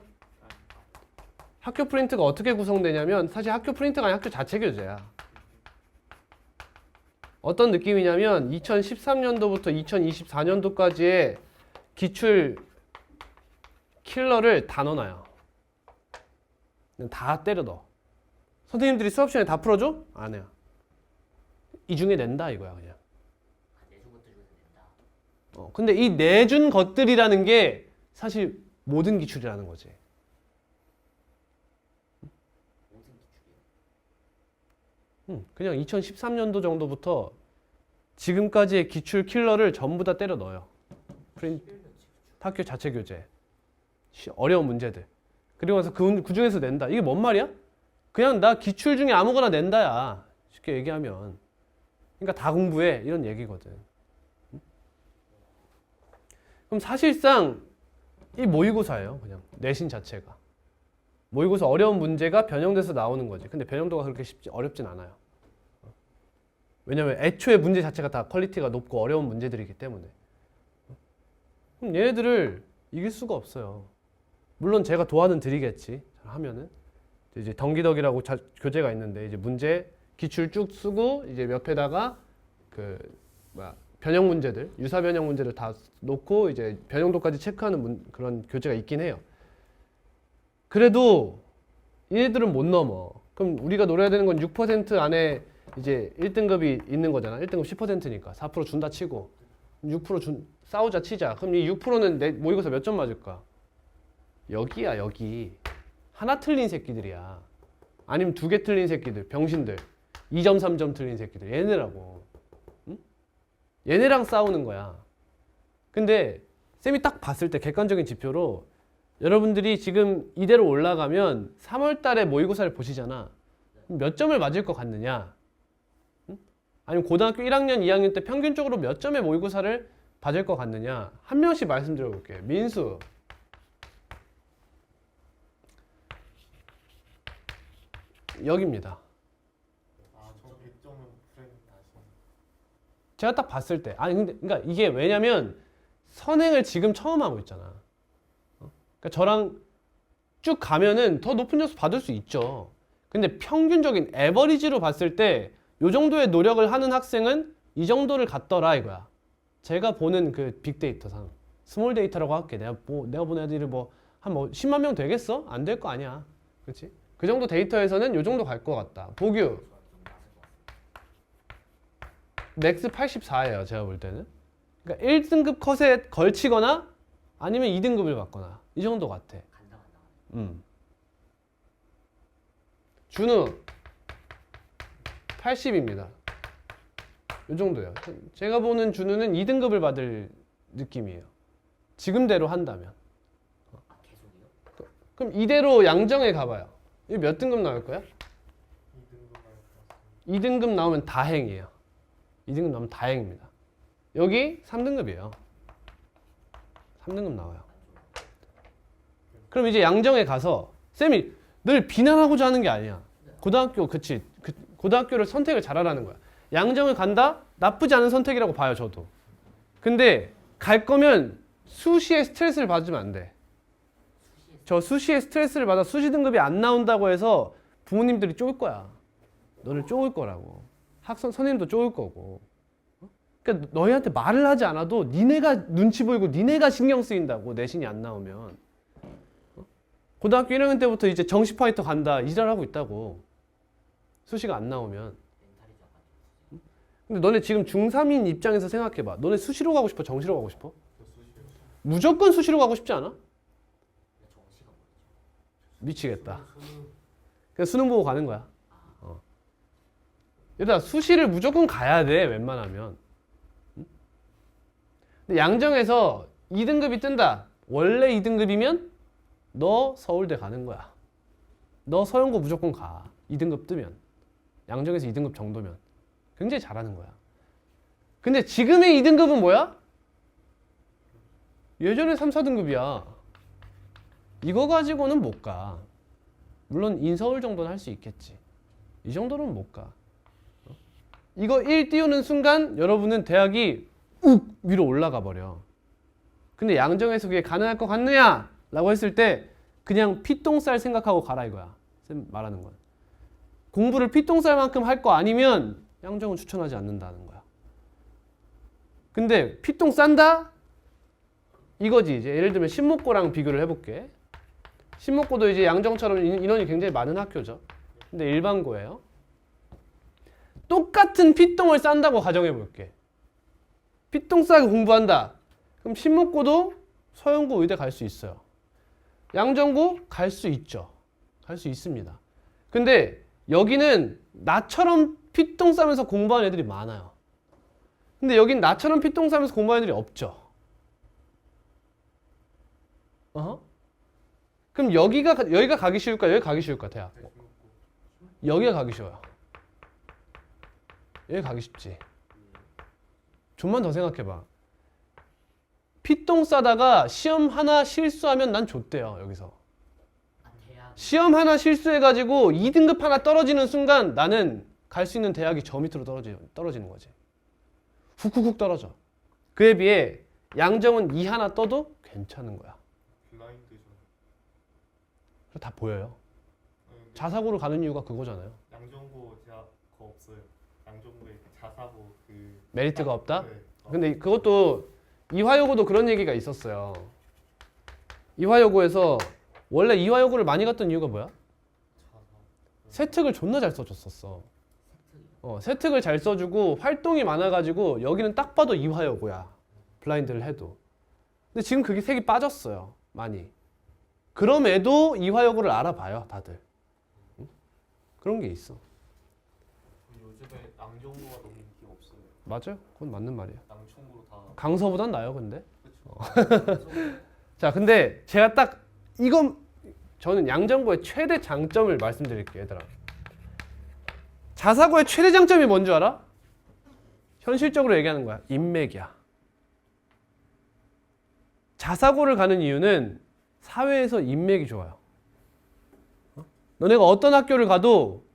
학교 프린트가 어떻게 구성되냐면 사실 학교 프린트가 아니라 학교 자체 교재야. 어떤 느낌이냐면 2013년도부터 2024년도까지의 기출 킬러를 다 넣어놔요. 다 때려 넣어. 선생님들이 수업 시간에 다 풀어줘? 안 해요. 이 중에 낸다 이거야 그냥. 내준 것들 중에서 낸다. 근데 이 내준 것들이라는 게 사실 모든 기출이라는 거지. 모든 기출이요. 그냥 2013년도 정도부터 지금까지의 기출 킬러를 전부 다 때려 넣어요. 학교 자체 교재. 어려운 문제들. 그리고 나서 그 중에서 낸다. 이게 뭔 말이야? 그냥 나 기출 중에 아무거나 낸다야. 쉽게 얘기하면. 그러니까 다 공부해. 이런 얘기거든. 그럼 사실상 이 모의고사예요. 그냥 내신 자체가. 모의고사 어려운 문제가 변형돼서 나오는 거지. 근데 변형도가 그렇게 어렵진 않아요. 왜냐면 애초에 문제 자체가 다 퀄리티가 높고 어려운 문제들이기 때문에. 그럼 얘네들을 이길 수가 없어요. 물론 제가 도와는 드리겠지. 하면은 이제 덩기덕이라고 교재가 있는데 이제 문제 기출 쭉 쓰고 이제 옆에다가 그 변형 문제들, 유사 변형 문제를 다 놓고 이제 변형도까지 체크하는 그런 교재가 있긴 해요. 그래도 얘네들은 못 넘어. 그럼 우리가 노려야 되는 건 6% 안에 이제 1등급이 있는 거잖아. 1등급 10%니까 4% 준다 치고 6% 싸우자 치자. 그럼 이 6%는 내 모의고사 몇 점 맞을까? 여기야 여기. 하나 틀린 새끼들이야. 아니면 2개 틀린 새끼들, 병신들. 2점 3점 틀린 새끼들. 얘네라고. 응? 얘네랑 싸우는 거야. 근데 쌤이 딱 봤을 때 객관적인 지표로 여러분들이 지금 이대로 올라가면 3월 달에 모의고사를 보시잖아. 몇 점을 맞을 것 같느냐? 응? 아니면 고등학교 1학년, 2학년 때 평균적으로 몇 점의 모의고사를 받을 것 같느냐? 한 명씩 말씀드려 볼게요. 민수. 여기입니다. 저 100점은 불행 다시. 제가 딱 봤을 때 아니 근데 그러니까 이게 왜냐면 선행을 지금 처음 하고 있잖아. 그러니까 저랑 쭉 가면은 더 높은 점수 받을 수 있죠. 근데 평균적인 에버리지로 봤을 때 이 정도의 노력을 하는 학생은 이 정도를 갖더라 이거야. 제가 보는 그 빅데이터상 스몰 데이터라고 할게. 내가 본 애들이 한 10만 명 되겠어? 안 될 거 아니야. 그렇지? 그 정도 데이터에서는 이 정도 갈 것 같다. 보규 맥스 84예요. 제가 볼 때는. 그러니까 1등급 컷에 걸치거나 아니면 2등급을 받거나 이 정도 같아. 준우 80입니다. 이 정도예요. 제가 보는 준우는 2등급을 받을 느낌이에요. 지금대로 한다면. 계속이요? 그럼 이대로 양정에 가봐요. 이거 몇 등급 나올 거야? 2등급 나올 것 같습니다. 2등급 나오면 다행이에요. 2등급 나오면 다행입니다. 여기 3등급이에요. 3등급 나와요. 그럼 이제 양정에 가서 쌤이 늘 비난하고자 하는 게 아니야. 고등학교 그치. 고등학교를 선택을 잘하라는 거야. 양정을 간다? 나쁘지 않은 선택이라고 봐요. 저도. 근데 갈 거면 수시에 스트레스를 받으면 안 돼. 저 수시에 스트레스를 받아 수시 등급이 안 나온다고 해서 부모님들이 쫄 거야. 너를 쫄 거라고. 선생님도 쫄 거고. 그러니까 너희한테 말을 하지 않아도 니네가 눈치 보이고 니네가 신경 쓰인다고. 내신이 안 나오면. 고등학교 1학년 때부터 이제 정시 파이터 간다. 이질하고 있다고. 수시가 안 나오면. 근데 너네 지금 중3인 입장에서 생각해봐. 너네 수시로 가고 싶어? 정시로 가고 싶어? 저 수시요. 무조건 수시로 가고 싶지 않아? 미치겠다. 그냥 수능 보고 가는 거야. 얘들아 수시를 무조건 가야 돼. 웬만하면. 근데 양정에서 2등급이 뜬다. 원래 2등급이면 너 서울대 가는 거야. 너 서영고 무조건 가. 2등급 뜨면. 양정에서 2등급 정도면. 굉장히 잘하는 거야. 근데 지금의 2등급은 뭐야? 예전에 3, 4등급이야. 이거 가지고는 못 가. 물론 인서울 정도는 할 수 있겠지. 이 정도는 못 가. 이거 1 띄우는 순간 여러분은 대학이 욱 위로 올라가 버려. 근데 양정에서 그게 가능할 것 같느냐? 라고 했을 때 그냥 피똥쌀 생각하고 가라 이거야. 쌤 말하는 건. 공부를 피똥쌀만큼 할 거 아니면 양정은 추천하지 않는다는 거야. 근데 피똥 싼다? 이거지. 이제 예를 들면 신목고랑 비교를 해볼게. 신목고도 이제 양정처럼 인원이 굉장히 많은 학교죠. 근데 일반고예요. 똑같은 피똥을 싼다고 가정해볼게. 피똥 싸게 공부한다. 그럼 신목고도 서영고 의대 갈 수 있어요. 양정고 갈 수 있죠. 갈 수 있습니다. 근데 여기는 나처럼 피똥 싸면서 공부하는 애들이 많아요. 근데 여긴 나처럼 피똥 싸면서 공부하는 애들이 없죠. 그럼 여기가 가기 쉬울까? 여기 가기 쉬울까? 대학. 여기가 가기 쉬워요. 여기 가기 쉽지. 좀만 더 생각해봐. 피똥 싸다가 시험 하나 실수하면 난 좆대요. 여기서. 시험 하나 실수해가지고 2등급 하나 떨어지는 순간 나는 갈 수 있는 대학이 저 밑으로 떨어지는 거지. 훅훅훅 떨어져. 그에 비해 양정은 2 하나 떠도 괜찮은 거야. 블라인드죠. 그래서 다 보여요. 근데 자사고로 가는 이유가 그거잖아요. 양정고 제가 거 없어요. 양정고에 자사고 그 메리트가 없다? 네. 근데 그것도 이화여고도 그런 얘기가 있었어요. 이화여고에서 원래 이화여고를 많이 갔던 이유가 뭐야? 자사. 세특을 존나 잘 써줬었어. 세특을 잘 써주고 활동이 많아가지고 여기는 딱 봐도 이화여고야. 블라인드를 해도. 근데 지금 그게 색이 빠졌어요. 많이. 그럼에도 이화여고를 알아봐요. 다들. 응? 그런 게 있어. 요즘에 양정고가 너무 인기가 없어요. 맞아요. 그건 맞는 말이야. 양천고로 다. 강서보단 나아요. 근데. 그렇죠. 자, 근데 제가 딱 이건 저는 양정고의 최대 장점을 말씀드릴게요, 얘들아. 자사고의 최대 장점이 뭔 줄 알아? 현실적으로 얘기하는 거야. 인맥이야. 자사고를 가는 이유는 사회에서 인맥이 좋아요. 너네가 어떤 학교를 가도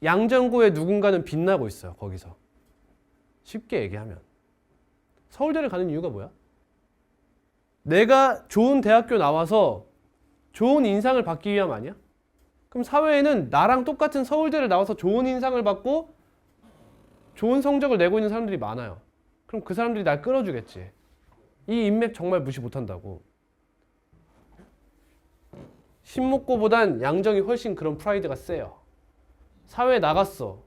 양정고의 누군가는 빛나고 있어요. 거기서. 쉽게 얘기하면. 서울대를 가는 이유가 뭐야? 내가 좋은 대학교 나와서 좋은 인상을 받기 위함 아니야? 그럼 사회에는 나랑 똑같은 서울대를 나와서 좋은 인상을 받고 좋은 성적을 내고 있는 사람들이 많아요. 그럼 그 사람들이 날 끌어주겠지. 이 인맥 정말 무시 못한다고. 신목고보단 양정이 훨씬 그런 프라이드가 세요. 사회에 나갔어.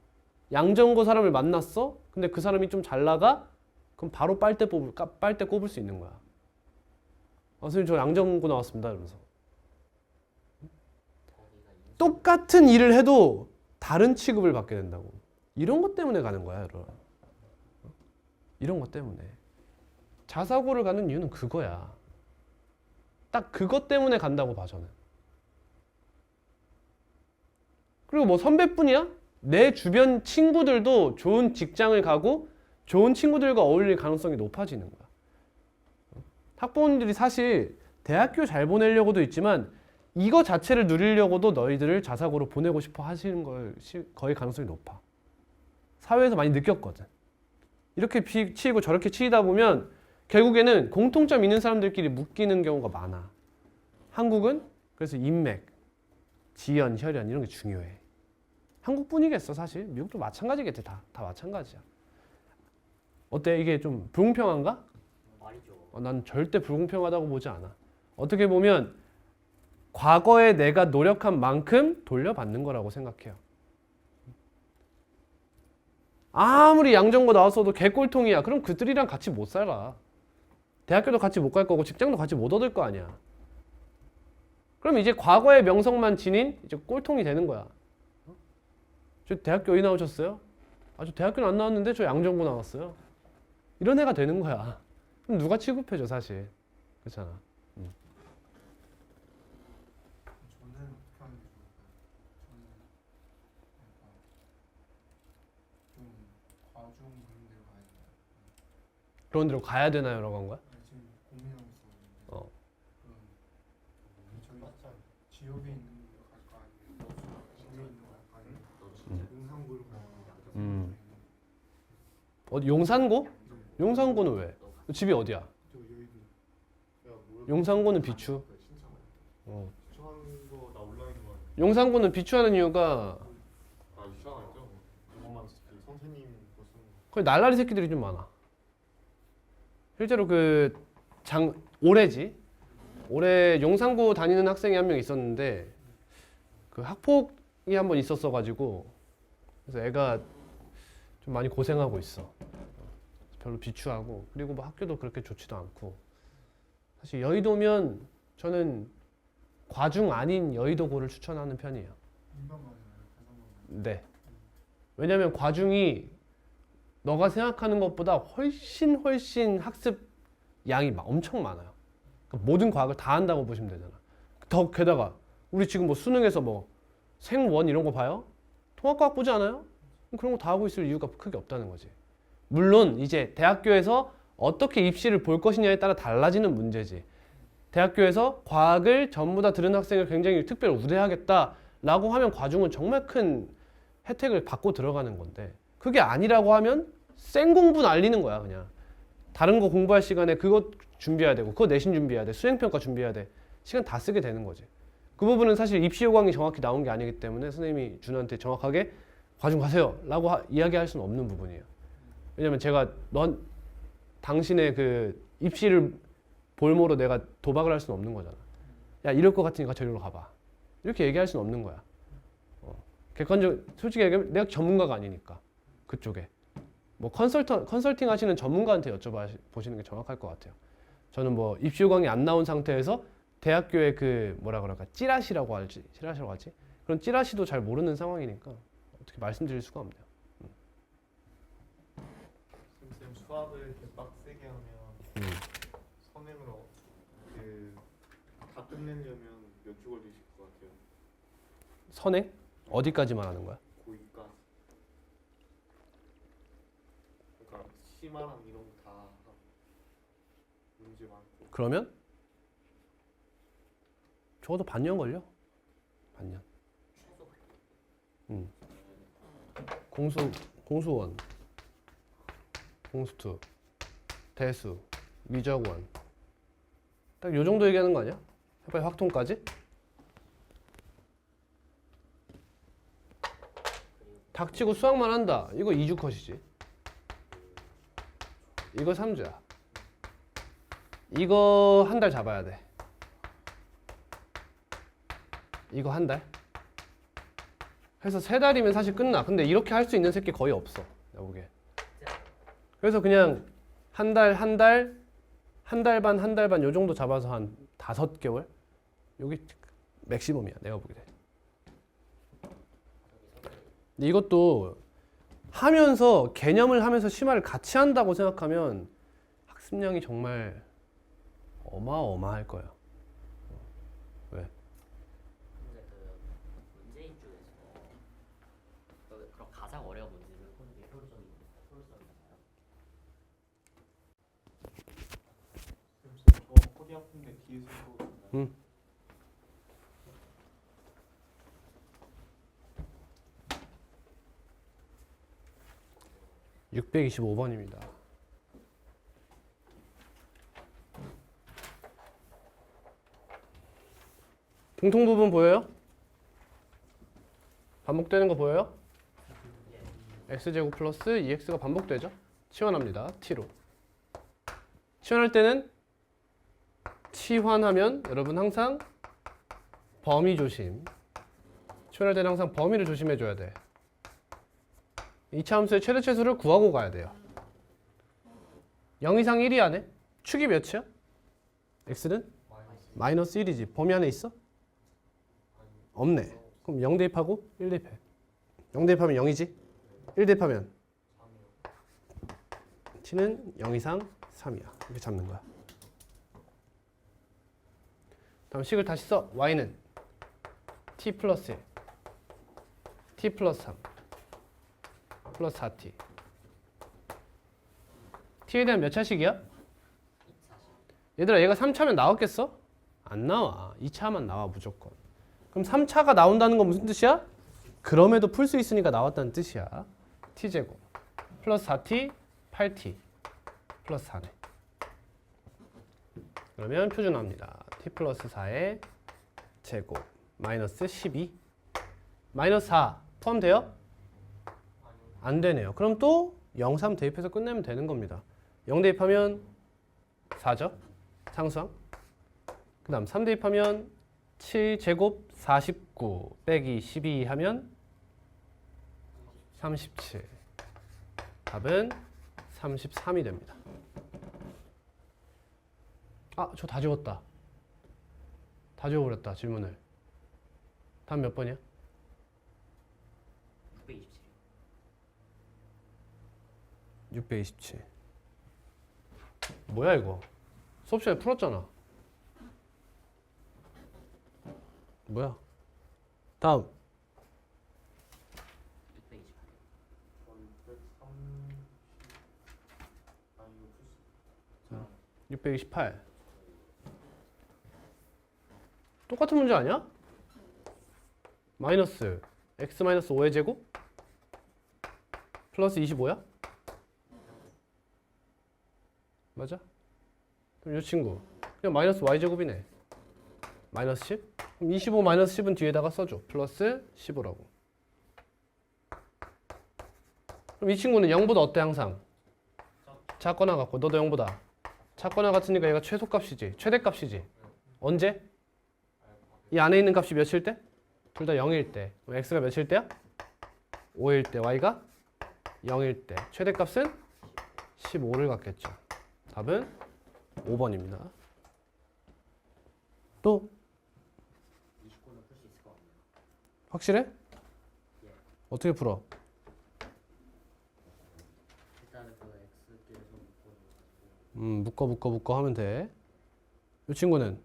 양정고 사람을 만났어? 근데 그 사람이 좀 잘 나가? 그럼 바로 빨대 꼽을 수 있는 거야. 선생님 저 양정고 나왔습니다. 이러면서. 똑같은 일을 해도 다른 취급을 받게 된다고. 이런 것 때문에 가는 거야, 여러분. 이런 것 때문에. 자사고를 가는 이유는 그거야. 딱 그것 때문에 간다고 봐, 저는. 그리고 뭐 선배뿐이야? 내 주변 친구들도 좋은 직장을 가고 좋은 친구들과 어울릴 가능성이 높아지는 거야. 학부모님들이 사실 대학교 잘 보내려고도 있지만 이거 자체를 누리려고도 너희들을 자사고로 보내고 싶어 하시는 걸 거의 가능성이 높아. 사회에서 많이 느꼈거든. 이렇게 치이고 저렇게 치이다 보면 결국에는 공통점 있는 사람들끼리 묶이는 경우가 많아. 한국은 그래서 인맥, 지연, 혈연 이런 게 중요해. 한국뿐이겠어 사실. 미국도 마찬가지겠지. 다 마찬가지야. 어때? 이게 좀 불공평한가? 말이죠. 난 절대 불공평하다고 보지 않아. 어떻게 보면 과거에 내가 노력한 만큼 돌려받는 거라고 생각해요. 아무리 양정고 나왔어도 개꼴통이야. 그럼 그들이랑 같이 못 살아. 대학교도 같이 못 갈 거고 직장도 같이 못 얻을 거 아니야. 그럼 이제 과거의 명성만 지닌 이제 꼴통이 되는 거야. 저 대학교 어디 나오셨어요? 저 대학교는 안 나왔는데 저 양정고 나왔어요. 이런 애가 되는 거야. 그럼 누가 취급해줘 사실. 그렇잖아. 저는 어떻게 하는 게 좋을까요? 저는 약간 좀 과중 그런 데로 가야 돼요. 그런 데로 가야 되나요? 라고 한 거야? 지금 고민하고 있었는데 어. 저희 지역에 있는 거 갈까 아니면 지역에 있는 거 갈까 아니면 용산구로 갈까? 어디 용산고? 용산고는 왜? 너 집이 어디야? 저 여의도. 용산고는 비추. 추천한 거 나 온라인으로 하는. 용산고는 비추하는 이유가 이상하죠? 그것만 선생님 무슨 거의 날라리 새끼들이 좀 많아. 실제로 올해지. 올해 용산고 다니는 학생이 한 명 있었는데 그 학폭이 한 번 있었어가지고 그래서 애가 좀 많이 고생하고 있어. 별로 비추하고 그리고 뭐 학교도 그렇게 좋지도 않고 사실 여의도면 저는 과중 아닌 여의도고를 추천하는 편이에요. 네. 왜냐면 과중이 너가 생각하는 것보다 훨씬 학습 양이 엄청 많아요. 그러니까 모든 과학을 다 한다고 보시면 되잖아. 더 게다가 우리 지금 뭐 수능에서 뭐 생원 이런 거 봐요? 통합과학 보지 않아요? 그런 거 다 하고 있을 이유가 크게 없다는 거지. 물론 이제 대학교에서 어떻게 입시를 볼 것이냐에 따라 달라지는 문제지. 대학교에서 과학을 전부 다 들은 학생을 굉장히 특별히 우대하겠다라고 하면 과중은 정말 큰 혜택을 받고 들어가는 건데 그게 아니라고 하면 생 공부 날리는 거야 그냥. 다른 거 공부할 시간에 그것 준비해야 되고 그거 내신 준비해야 돼. 수행평가 준비해야 돼. 시간 다 쓰게 되는 거지. 그 부분은 사실 입시 요강이 정확히 나온 게 아니기 때문에 선생님이 준한테 정확하게 과중 가세요 라고 이야기할 수는 없는 부분이에요. 왜냐면 제가 당신의 그 입시를 볼모로 내가 도박을 할 수는 없는 거잖아. 야 이럴 것 같으니까 저리로 가봐. 이렇게 얘기할 수는 없는 거야. 솔직히 얘기하면 내가 전문가가 아니니까 그쪽에 뭐 컨설팅 하시는 전문가한테 여쭤보시는 게 정확할 것 같아요. 저는 뭐 입시 요강이 안 나온 상태에서 대학교의 그 뭐라 그럴까 찌라시라고 하지 그런 찌라시도 잘 모르는 상황이니까 어떻게 말씀드릴 수가 없네요. 선생님 수학을 이렇게 빡세게 하면 선행으로 다 끝내려면 몇 주 걸리실 것 같아요? 선행? 어디까지만 하는 거야? 고이까지. 그러니까 심화랑 이런 거 다 문제 많고. 그러면 적어도 반년 걸려. 반년. 공수원, 공수투, 대수, 미적원. 딱 요 정도 얘기하는 거 아니야? 빨리 확통까지? 닥치고 수학만 한다. 이거 2주 컷이지. 이거 3주야. 이거 한 달 잡아야 돼. 이거 한 달. 해서 3달이면 사실 끝나. 근데 이렇게 할 수 있는 새끼 거의 없어. 내가 보기에. 그래서 그냥 한 달 반 요 정도 잡아서 한 5개월? 여기 맥시멈이야. 내가 보기에. 근데 이것도 하면서 개념을 하면서 심화를 같이 한다고 생각하면 학습량이 정말 어마어마할 거예요. 왜? 근데 그 문제집 중에서 그런 가장 어려운 문제를 푸는 게 효율성이잖아요. 저 허리 아픈데 뒤에서 또 625번입니다. 공통 부분 보여요? 반복되는 거 보여요? x제곱 플러스 2x가 반복되죠? 치환합니다. t로. 치환할 때는 치환하면 여러분 항상 범위 조심. 치환할 때는 항상 범위를 조심해 줘야 돼. 2차 함수의 최대 최소를 구하고 가야 돼요. 0 이상 1위 안에? 축이 몇이야? x는? 마이너스 1이지. 범위 안에 있어? 없네. 그럼 0 대입하고 1 대입해. 0 대입하면 0이지? 1 대입하면 t는 0 이상 3이야. 이렇게 잡는 거야. 다음 식을 다시 써. y는 t 플러스 1, t 플러스 3 플러스 4t. t에 대한 몇 차식이야? 얘들아 얘가 3차면 나왔겠어? 안 나와. 2차만 나와 무조건. 그럼 3차가 나온다는 건 무슨 뜻이야? 그럼에도 풀 수 있으니까 나왔다는 뜻이야. t제곱 플러스 4t 8t 플러스 4네. 그러면 표준 나옵니다. t 플러스 4의 제곱 마이너스 12 마이너스 4 포함돼요? 안 되네요. 그럼 또 0, 3 대입해서 끝내면 되는 겁니다. 0 대입하면 4죠? 상수항. 그 다음 3 대입하면 7제곱 49 빼기 12 하면 37. 답은 33이 됩니다. 아, 저 다 지웠다. 다 지워버렸다, 질문을. 다음 몇 번이야? 627. 627. 뭐야 이거? 수업 시간에 풀었잖아. 뭐야? 다음 628. 똑같은 문제 아니야? 마이너스 x 마이너스 5의 제곱 플러스 25야? 맞아? 그럼 이 친구 그냥 마이너스 y제곱이네. 마이너스 10. 그럼 25 마이너스 10은 뒤에다가 써줘. 플러스 15라고. 그럼 이 친구는 0보다 어때 항상? 작거나 같고 너도 0보다 작거나 같으니까 얘가 최소값이지. 최대값이지. 언제? 이 안에 있는 값이 몇일 때? 둘 다 0일 때. 그럼 x가 몇일 때야? 5일 때. y가 0일 때. 최대값은 15를 갖겠죠. 답은 5번입니다. 또 29는 풀 수 있을 것 같네요. 확실해? 예. 어떻게 풀어? 일단은 그 x끼리서 묶어 하면 돼. 이 친구는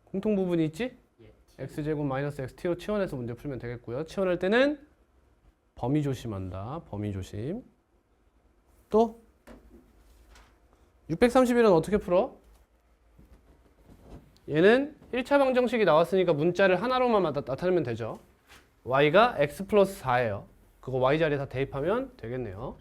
공통 부분이 있지? 예. x제곱 마이너스 xt로 치환해서 문제 풀면 되겠고요. 치환할 때는 범위 조심한다. 범위 조심. 또 631은 어떻게 풀어? 얘는 1차 방정식이 나왔으니까 문자를 하나로만 나타내면 되죠. y가 x 플러스 4예요. 그거 y 자리에 다 대입하면 되겠네요.